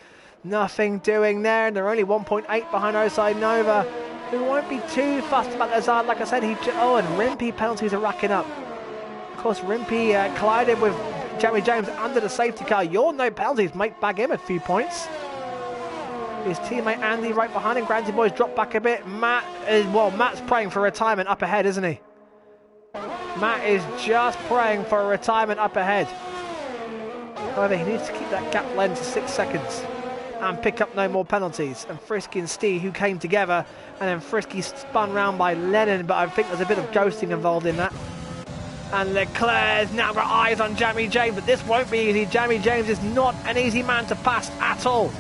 Nothing doing there, and they're only 1.8 behind Oside Nova, who won't be too fussed about Lazard. Like I said, and Rimpey penalties are racking up. Of course, Rimpey collided with Jamie James under the safety car. Your no penalties might bag him a few points. His teammate Andy right behind him. Granty Boy's dropped back a bit. Matt's praying for retirement up ahead, isn't he? Matt is just praying for a retirement up ahead. However, he needs to keep that gap length to 6 seconds and pick up no more penalties. And Frisky and Steve, who came together, and then Frisky spun round by Lennon, but I think there's a bit of ghosting involved in that. And Leclerc's now got eyes on Jamie James, but this won't be easy. Jamie James is not an easy man to pass at all.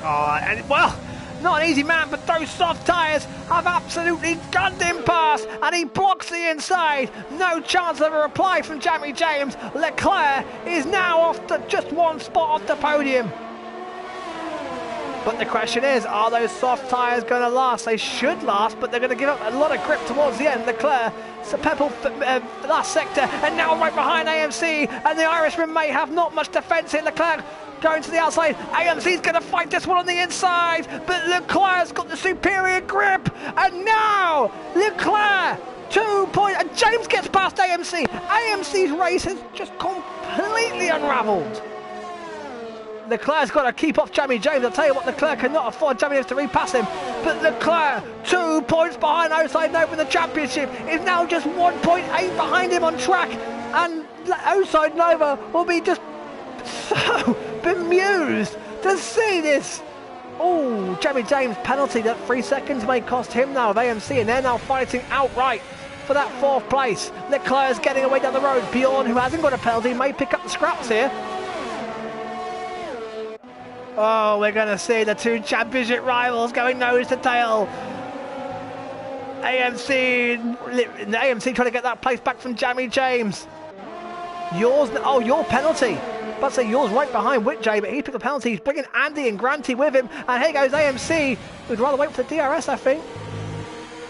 Oh, and well, not an easy man, but those soft tyres have absolutely gunned him past, and he blocks the inside. No chance of a reply from Jamie James. Leclerc is now off to just 1 spot off the podium. But the question is, are those soft tyres going to last? They should last, but they're going to give up a lot of grip towards the end. Leclerc, Pebble, last sector, and now right behind AMC, and the Irishman may have not much defence here. Leclerc going to the outside. AMC's going to fight this one on the inside, but Leclerc's got the superior grip, and now Leclerc, 2 points, and James gets past AMC. AMC's race has just completely unravelled. Leclerc's got to keep off Jamie James. I'll tell you what, Leclerc cannot afford Jamie James to repass him. But Leclerc, 2 points behind Oside Nova in the championship, is now just 1.8 behind him on track. And Oside Nova will be just so bemused to see this. Oh, Jamie James penalty, that 3 seconds may cost him now of AMC, and they're now fighting outright for that 4th place. Leclerc's getting away down the road. Bjorn, who hasn't got a penalty, may pick up the scraps here. Oh, we're going to see the 2 championship rivals going nose to tail. AMC trying to get that place back from Jamie James. Your penalty. But say yours right behind Whit J, but he took the penalty. He's bringing Andy and Granty with him. And here goes AMC. We'd rather wait for the DRS, I think.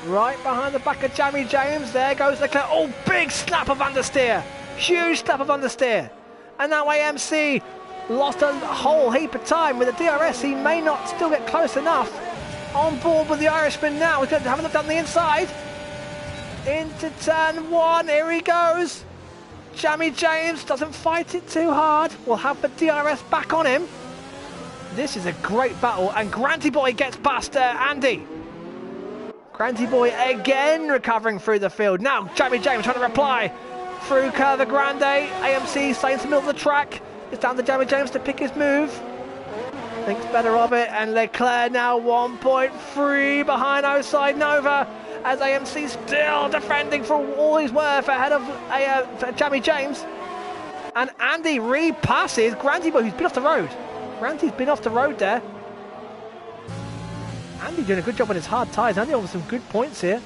Right behind the back of Jamie James. There goes Leclerc. Oh, big slap of understeer. Huge slap of understeer. And now AMC lost a whole heap of time with the DRS. He may not still get close enough. On board with the Irishman now. He's going to have a look down the inside. Into turn 1. Here he goes. Jamie James doesn't fight it too hard. We'll have the DRS back on him. This is a great battle, and Granty Boy gets past Andy. Granty Boy again recovering through the field. Now Jamie James trying to reply through Curva Grande. AMC staying to the middle of the track. It's down to Jamie James to pick his move. Thinks better of it, and Leclerc now 1.3 behind Outside Nova, as AMC still defending for all he's worth ahead of Jamie James. And Andy repasses Granty Boy, who's been off the road. Granty's been off the road there. Andy doing a good job on his hard tyres. Andy on some good points here.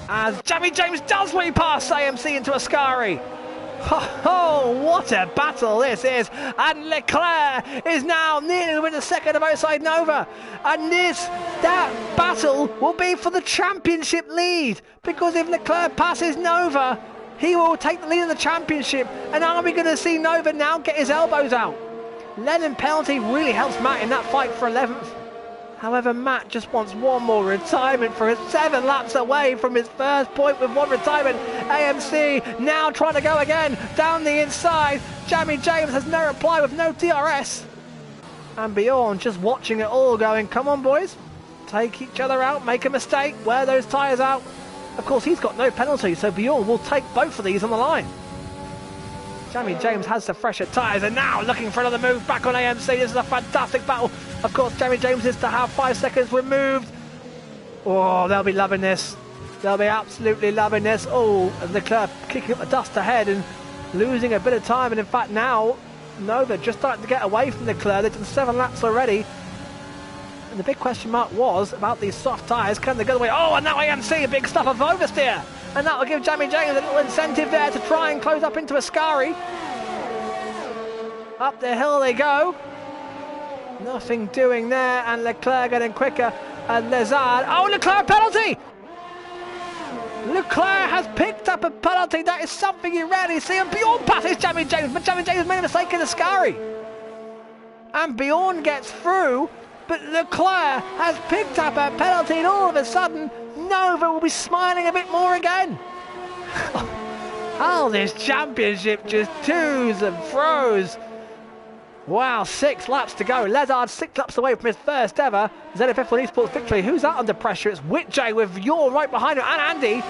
As Jamie James does repass AMC into Ascari. Oh, what a battle this is. And Leclerc is now nearly within a second of Outside Nova. And that battle will be for the championship lead. Because if Leclerc passes Nova, he will take the lead in the championship. And are we going to see Nova now get his elbows out? Lennon penalty really helps Matt in that fight for 11th. However, Matt just wants one more retirement for his 7 laps away from his first point with one retirement. AMC now trying to go again down the inside. Jamie James has no reply with no DRS. And Bjorn just watching it all going, come on boys, take each other out, make a mistake, wear those tyres out. Of course, he's got no penalty, so Bjorn will take both of these on the line. Jamie James has the fresher tyres and now looking for another move back on AMC. This is a fantastic battle. Of course, Jamie James is to have 5 seconds removed. Oh, they'll be loving this. They'll be absolutely loving this. Oh, and Leclerc kicking up the dust ahead and losing a bit of time. And in fact, now Nova just starting to get away from Leclerc. They've done 7 laps already. And the big question mark was about these soft tyres. Can they go away? Oh, and now AMC, a big stuff of oversteer. And that will give Jamie James a little incentive there to try and close up into Ascari. Up the hill they go. Nothing doing there, and Leclerc getting quicker. And Lezard. Oh, Leclerc penalty! Leclerc has picked up a penalty. That is something you rarely see. And Bjorn passes Jamie James, but Jamie James made a mistake in Ascari. And Bjorn gets through, but Leclerc has picked up a penalty, and all of a sudden, Nova will be smiling a bit more again. Oh, this championship just twos and fro's. Wow, 6 laps to go. Lezard 6 laps away from his first ever Zenith F1 Esports victory. Who's that under pressure? It's Whitjay with Yor right behind him, and Andy.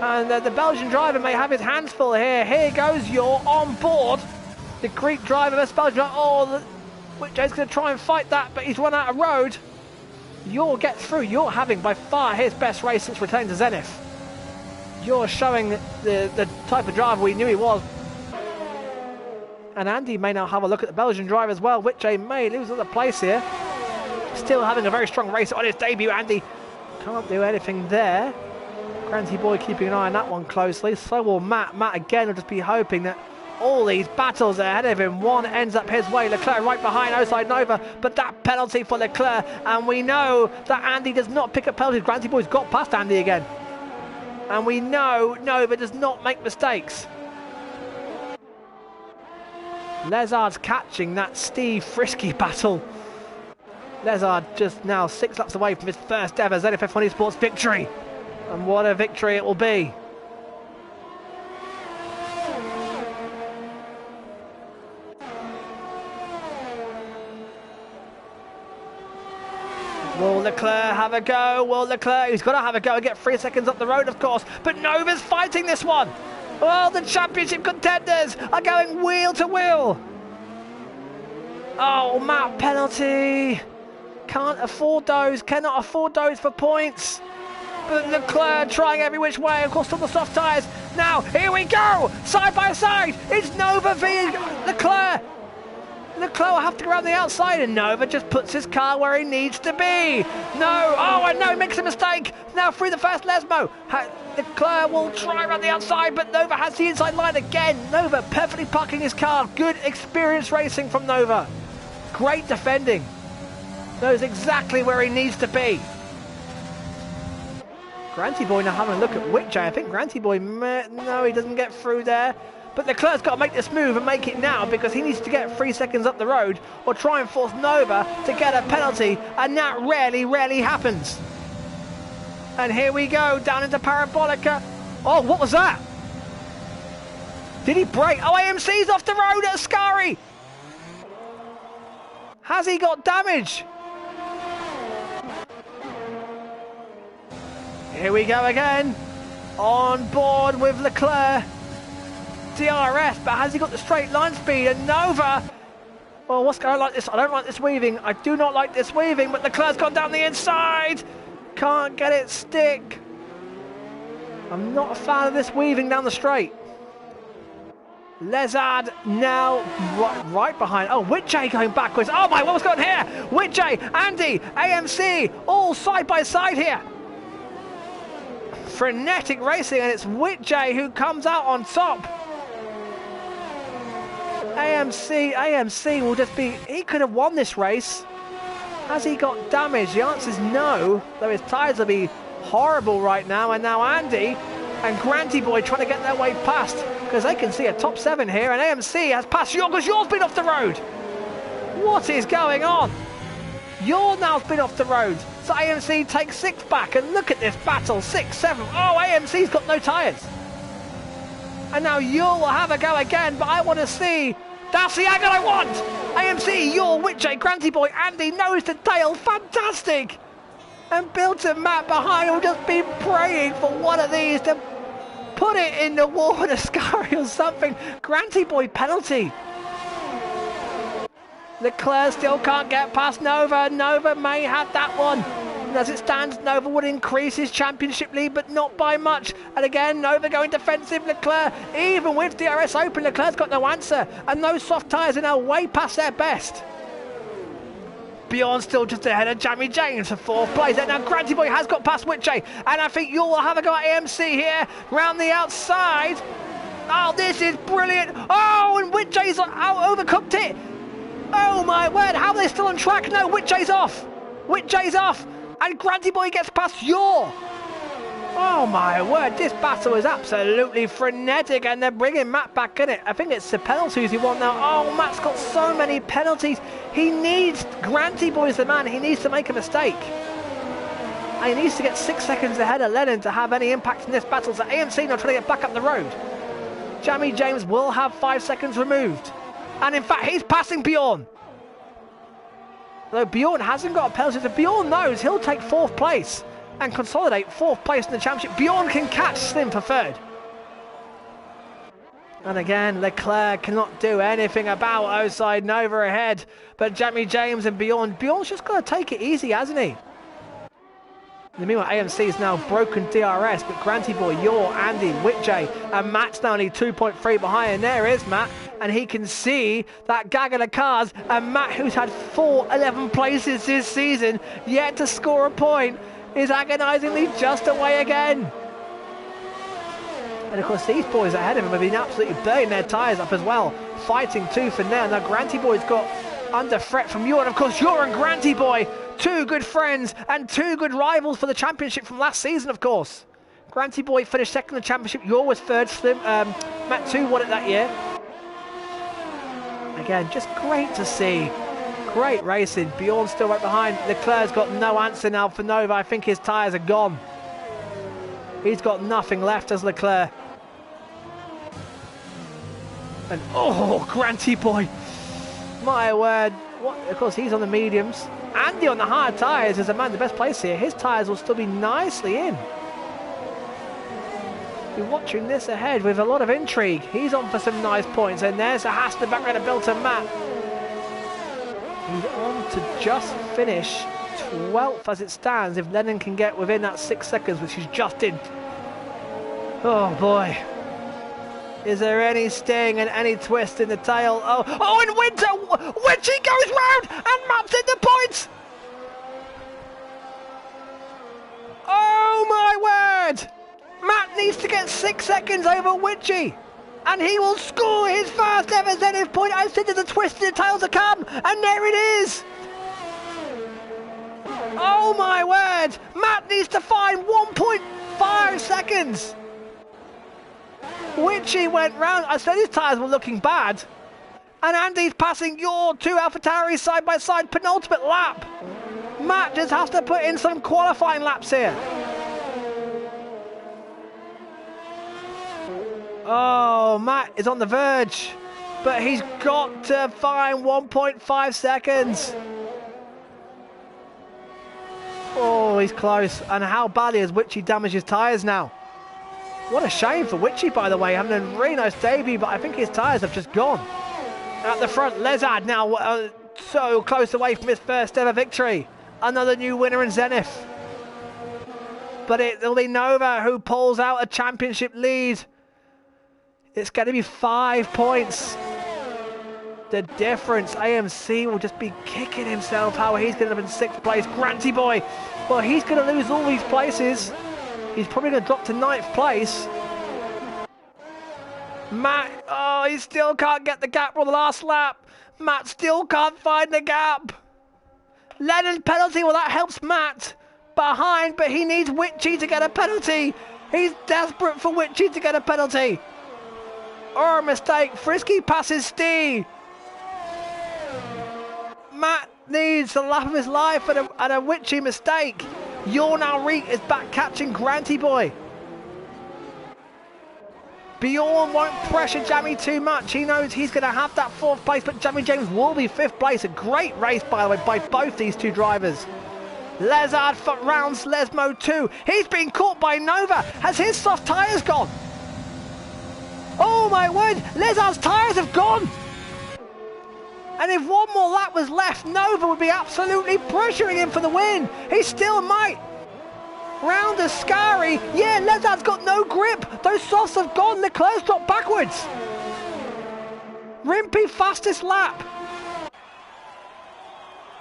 And the Belgian driver may have his hands full here. Here goes Yor on board. The Greek driver, this Belgian driver. Oh, Whitjay's going to try and fight that, but he's run out of road. Yor gets through. Yor having by far his best race since returning to Zenith. Yor showing the type of driver we knew he was. And Andy may now have a look at the Belgian driver as well. Whitjay may lose another place here. Still having a very strong race on his debut, Andy. Can't do anything there. Granty Boy keeping an eye on that one closely. So will Matt. Matt again will just be hoping that all these battles ahead of him, one ends up his way. Leclerc right behind Outside Nova, but that penalty for Leclerc, and we know that Andy does not pick up penalties. Granty Boy's got past Andy again. And we know Nova does not make mistakes. Lezard's catching that Steve Frisky battle. Lezard just now 6 laps away from his first ever Zenith F1 Esports victory. And what a victory it will be. Will Leclerc have a go? Will Leclerc, he's got to have a go and get 3 seconds up the road, of course. But Nova's fighting this one. Well, the championship contenders are going wheel to wheel. Oh, Matt penalty. Can't afford those, cannot afford those for points. But Leclerc trying every which way, of course, on the soft tyres. Now, here we go, side by side. It's Nova v Leclerc. Leclerc will have to go around the outside, and Nova just puts his car where he needs to be. No, oh, and no, he makes a mistake. Now through the first Lesmo. Leclerc will try around the outside, but Nova has the inside line again. Nova perfectly parking his car. Good experience racing from Nova. Great defending. Knows exactly where he needs to be. Granty Boy now having a look at Whitjay. I think Granty Boy, no, he doesn't get through there. But Leclerc's got to make this move and make it now, because he needs to get 3 seconds up the road or try and force Nova to get a penalty, and that rarely happens. And here we go, down into Parabolica. Oh, what was that? Did he brake? Oh, AMC's off the road at Ascari. Has he got damage? Here we go again. On board with Leclerc. DRS, but has he got the straight line speed? And Nova. Oh, what's going on like this? I don't like this weaving. I do not like this weaving, but Leclerc's gone down the inside. Can't get it stick. I'm not a fan of this weaving down the straight. Lezard now right behind. Oh, Whitjay going backwards. Oh my, what's going on here? Whitjay, Andy, AMC, all side by side here. Frenetic racing, and it's Whitjay who comes out on top. AMC will just be, he could have won this race. Has he got damage? The answer is no, though his tyres will be horrible right now. And now Andy and Granty Boy trying to get their way past, because they can see a top 7 here, and AMC has passed Yaw because Yaw's been off the road. What is going on? Yaw now's been off the road, so AMC takes 6 back, and look at this battle, 6, 7. Oh, AMC's got no tyres. And now Yaw will have a go again, but I want to see, that's the angle I want. AMC, Yaw, Whitjay, Granty Boy, Andy, nose to tail, fantastic. And Bill and Matt behind will just be praying for one of these to put it in the water, Scurry or something. Granty Boy penalty. Leclerc still can't get past Nova. Nova may have that one. And as it stands, Nova would increase his championship lead, but not by much. And again, Nova going defensive. Leclerc, even with DRS open, Leclerc's got no answer. And those soft tyres are now way past their best. Bjorn still just ahead of Jamie James for 4th place. And now Granty Boy has got past Whitjay. And I think you'll have a go at AMC here. Round the outside. Oh, this is brilliant. Oh, and Whitjay's out, overcooked it. Oh my word, how are they still on track? No, Whitjay's off. Whitjay's off. And Granty Boy gets past Yaw. Oh my word, this battle is absolutely frenetic, and they're bringing Matt back in it. I think it's the penalties he wants now. Oh, Matt's got so many penalties. He needs, Granty Boy's the man, he needs to make a mistake. And he needs to get 6 seconds ahead of Lennon to have any impact in this battle. So AMC now trying to get back up the road. Jamie James will have 5 seconds removed. And in fact, he's passing Bjorn. Though Bjorn hasn't got a penalty, so Bjorn knows he'll take 4th place and consolidate 4th place in the championship. Bjorn can catch Slim for 3rd. And again, Leclerc cannot do anything about outside Nova ahead. But Jamie James and Bjorn's just got to take it easy, hasn't he? In the meanwhile, AMC is now broken DRS, but Granty Boy, Yaw, Andy, Whitjay, and Matt's now only 2.3 behind. And there is Matt, and he can see that gaggle of cars. And Matt, who's had 4 11 places this season, yet to score a point, is agonisingly just away again. And of course, these boys ahead of him have been absolutely burning their tyres up as well, fighting tooth and nail. Now, Granty Boy's got under threat from Yaw, and of course, Yaw and Granty Boy, 2 good friends and 2 good rivals for the championship from last season, of course. Granty Boy finished 2nd in the championship. Yaw was 3rd. Matt 2 won it that year. Again, just great to see. Great racing. Bjorn's still right behind. Leclerc's got no answer now for Nova. I think his tyres are gone. He's got nothing left as Leclerc. And oh, Granty Boy. My word. What? Of course, he's on the mediums. Andy on the hard tyres is a man the best place here. His tyres will still be nicely in. Be watching this ahead with a lot of intrigue. He's on for some nice points. And there's a Haas back around Bill and Matt. He's on to just finish 12th as it stands if Lennon can get within that 6 seconds, which he's just did. Oh boy. Is there any sting and any twist in the tail? Oh, and Whitjay goes round and Matt's in the points. Oh my word. Matt needs to get 6 seconds over Whitjay. And he will score his first ever Zenith point. I said there's a twist in the tail to come. And there it is. Oh my word. Matt needs to find 1.5 seconds. Whitjay went round. I said his tyres were looking bad. And Andy's passing your 2 AlphaTauris side by side, penultimate lap. Matt just has to put in some qualifying laps here. Oh, Matt is on the verge. but he's got to find 1.5 seconds. Oh, he's close. And how badly has Witchy damaged his tyres now? What a shame for Witchy, by the way, having a really nice debut, but I think his tyres have just gone. At the front, Lezard now so close away from his first ever victory. Another new winner in Zenith. But it'll be Nova who pulls out a championship lead. It's going to be 5 points. The difference, AMC will just be kicking himself how he's going to end up in 6th place. Granty Boy, well, he's going to lose all these places. He's probably going to drop to 9th place. Matt, oh, he still can't get the gap on the last lap. Matt still can't find the gap. Lennon's penalty, well, that helps Matt behind, but he needs Witchy to get a penalty. He's desperate for Witchy to get a penalty. Or a mistake. Frisky passes Steve. Matt needs a lap of his life and a Witchy mistake. Jornal Reek is back catching Granty Boy. Bjorn won't pressure Jamie too much. He knows he's going to have that 4th place, but Jamie James will be 5th place. A great race, by the way, by both these two drivers. Lezard for rounds Lesmo 2. He's been caught by Nova. Has his soft tyres gone? Oh my word, Lezard's tyres have gone. And if one more lap was left, Nova would be absolutely pressuring him for the win. He still might. Round Ascari, yeah, Lezard's got no grip. Those softs have gone, Leclerc's dropped backwards. Rimpy fastest lap.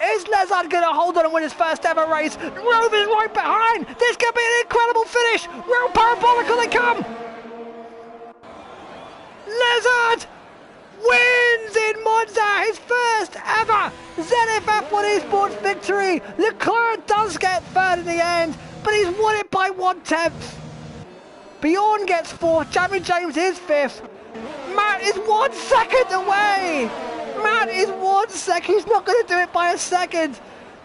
Is Lezard going to hold on and win his first ever race? Rover's right behind. This could be an incredible finish. Round Parabolical they come. Lezard wins in Monza, his first ever Zenith F1 Esports victory. Leclerc does get 3rd in the end, but he's won it by 1/10. Bjorn gets 4th, Jamie James is 5th. Matt is 1 second away. Matt is 1 second, he's not going to do it by a second.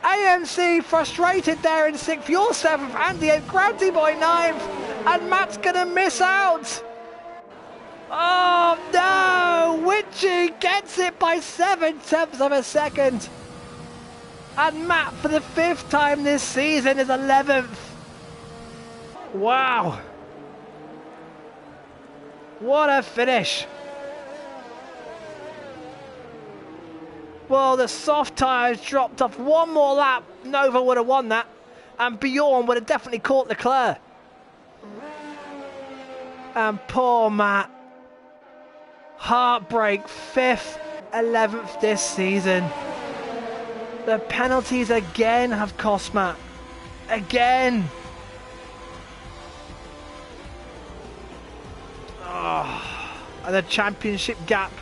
AMC frustrated there in 6th, you're 7th, Andy and Granty Boy 9th, and Matt's going to miss out. Oh no! Witchy gets it by 7/10 of a second. And Matt, for the 5th time this season, is 11th. Wow. What a finish. Well, the soft tyres dropped off one more lap. Nova would have won that. And Bjorn would have definitely caught Leclerc. And poor Matt. Heartbreak, 5th, 11th this season. The penalties again have cost Matt. Again. Oh. And the championship gap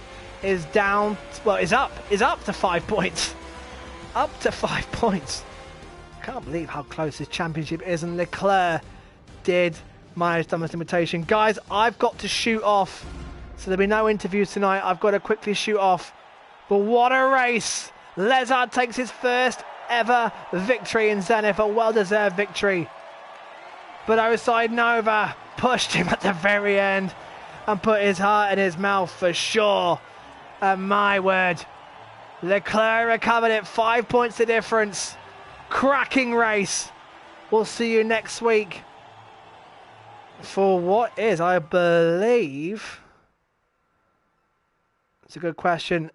is down, well, is up to 5 points. Up to 5 points. Can't believe how close this championship is, and Leclerc did manage Thomas limitation. Guys, I've got to shoot off. So there'll be no interviews tonight. I've got to quickly shoot off. But what a race. Lezard takes his first ever victory in Zenith. A well-deserved victory. But Oside Nova pushed him at the very end and put his heart in his mouth for sure. And my word. Leclerc recovered it. 5 points the difference. Cracking race. We'll see you next week for what is, I believe... It's a good question.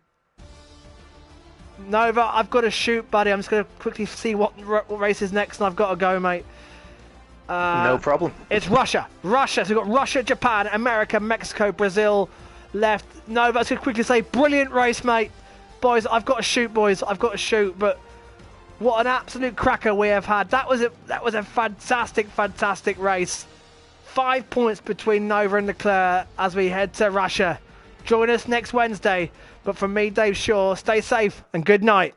Nova, I've got to shoot, buddy. I'm just going to quickly see what race is next, and I've got to go, mate. No problem. It's Russia. Russia. So we've got Russia, Japan, America, Mexico, Brazil left. Nova, I was going to quickly say, brilliant race, mate. Boys, I've got to shoot, boys. I've got to shoot. But what an absolute cracker we have had. That was a fantastic, fantastic race. 5 points between Nova and Leclerc as we head to Russia. Join us next Wednesday. But from me, Dave Shaw, stay safe and good night.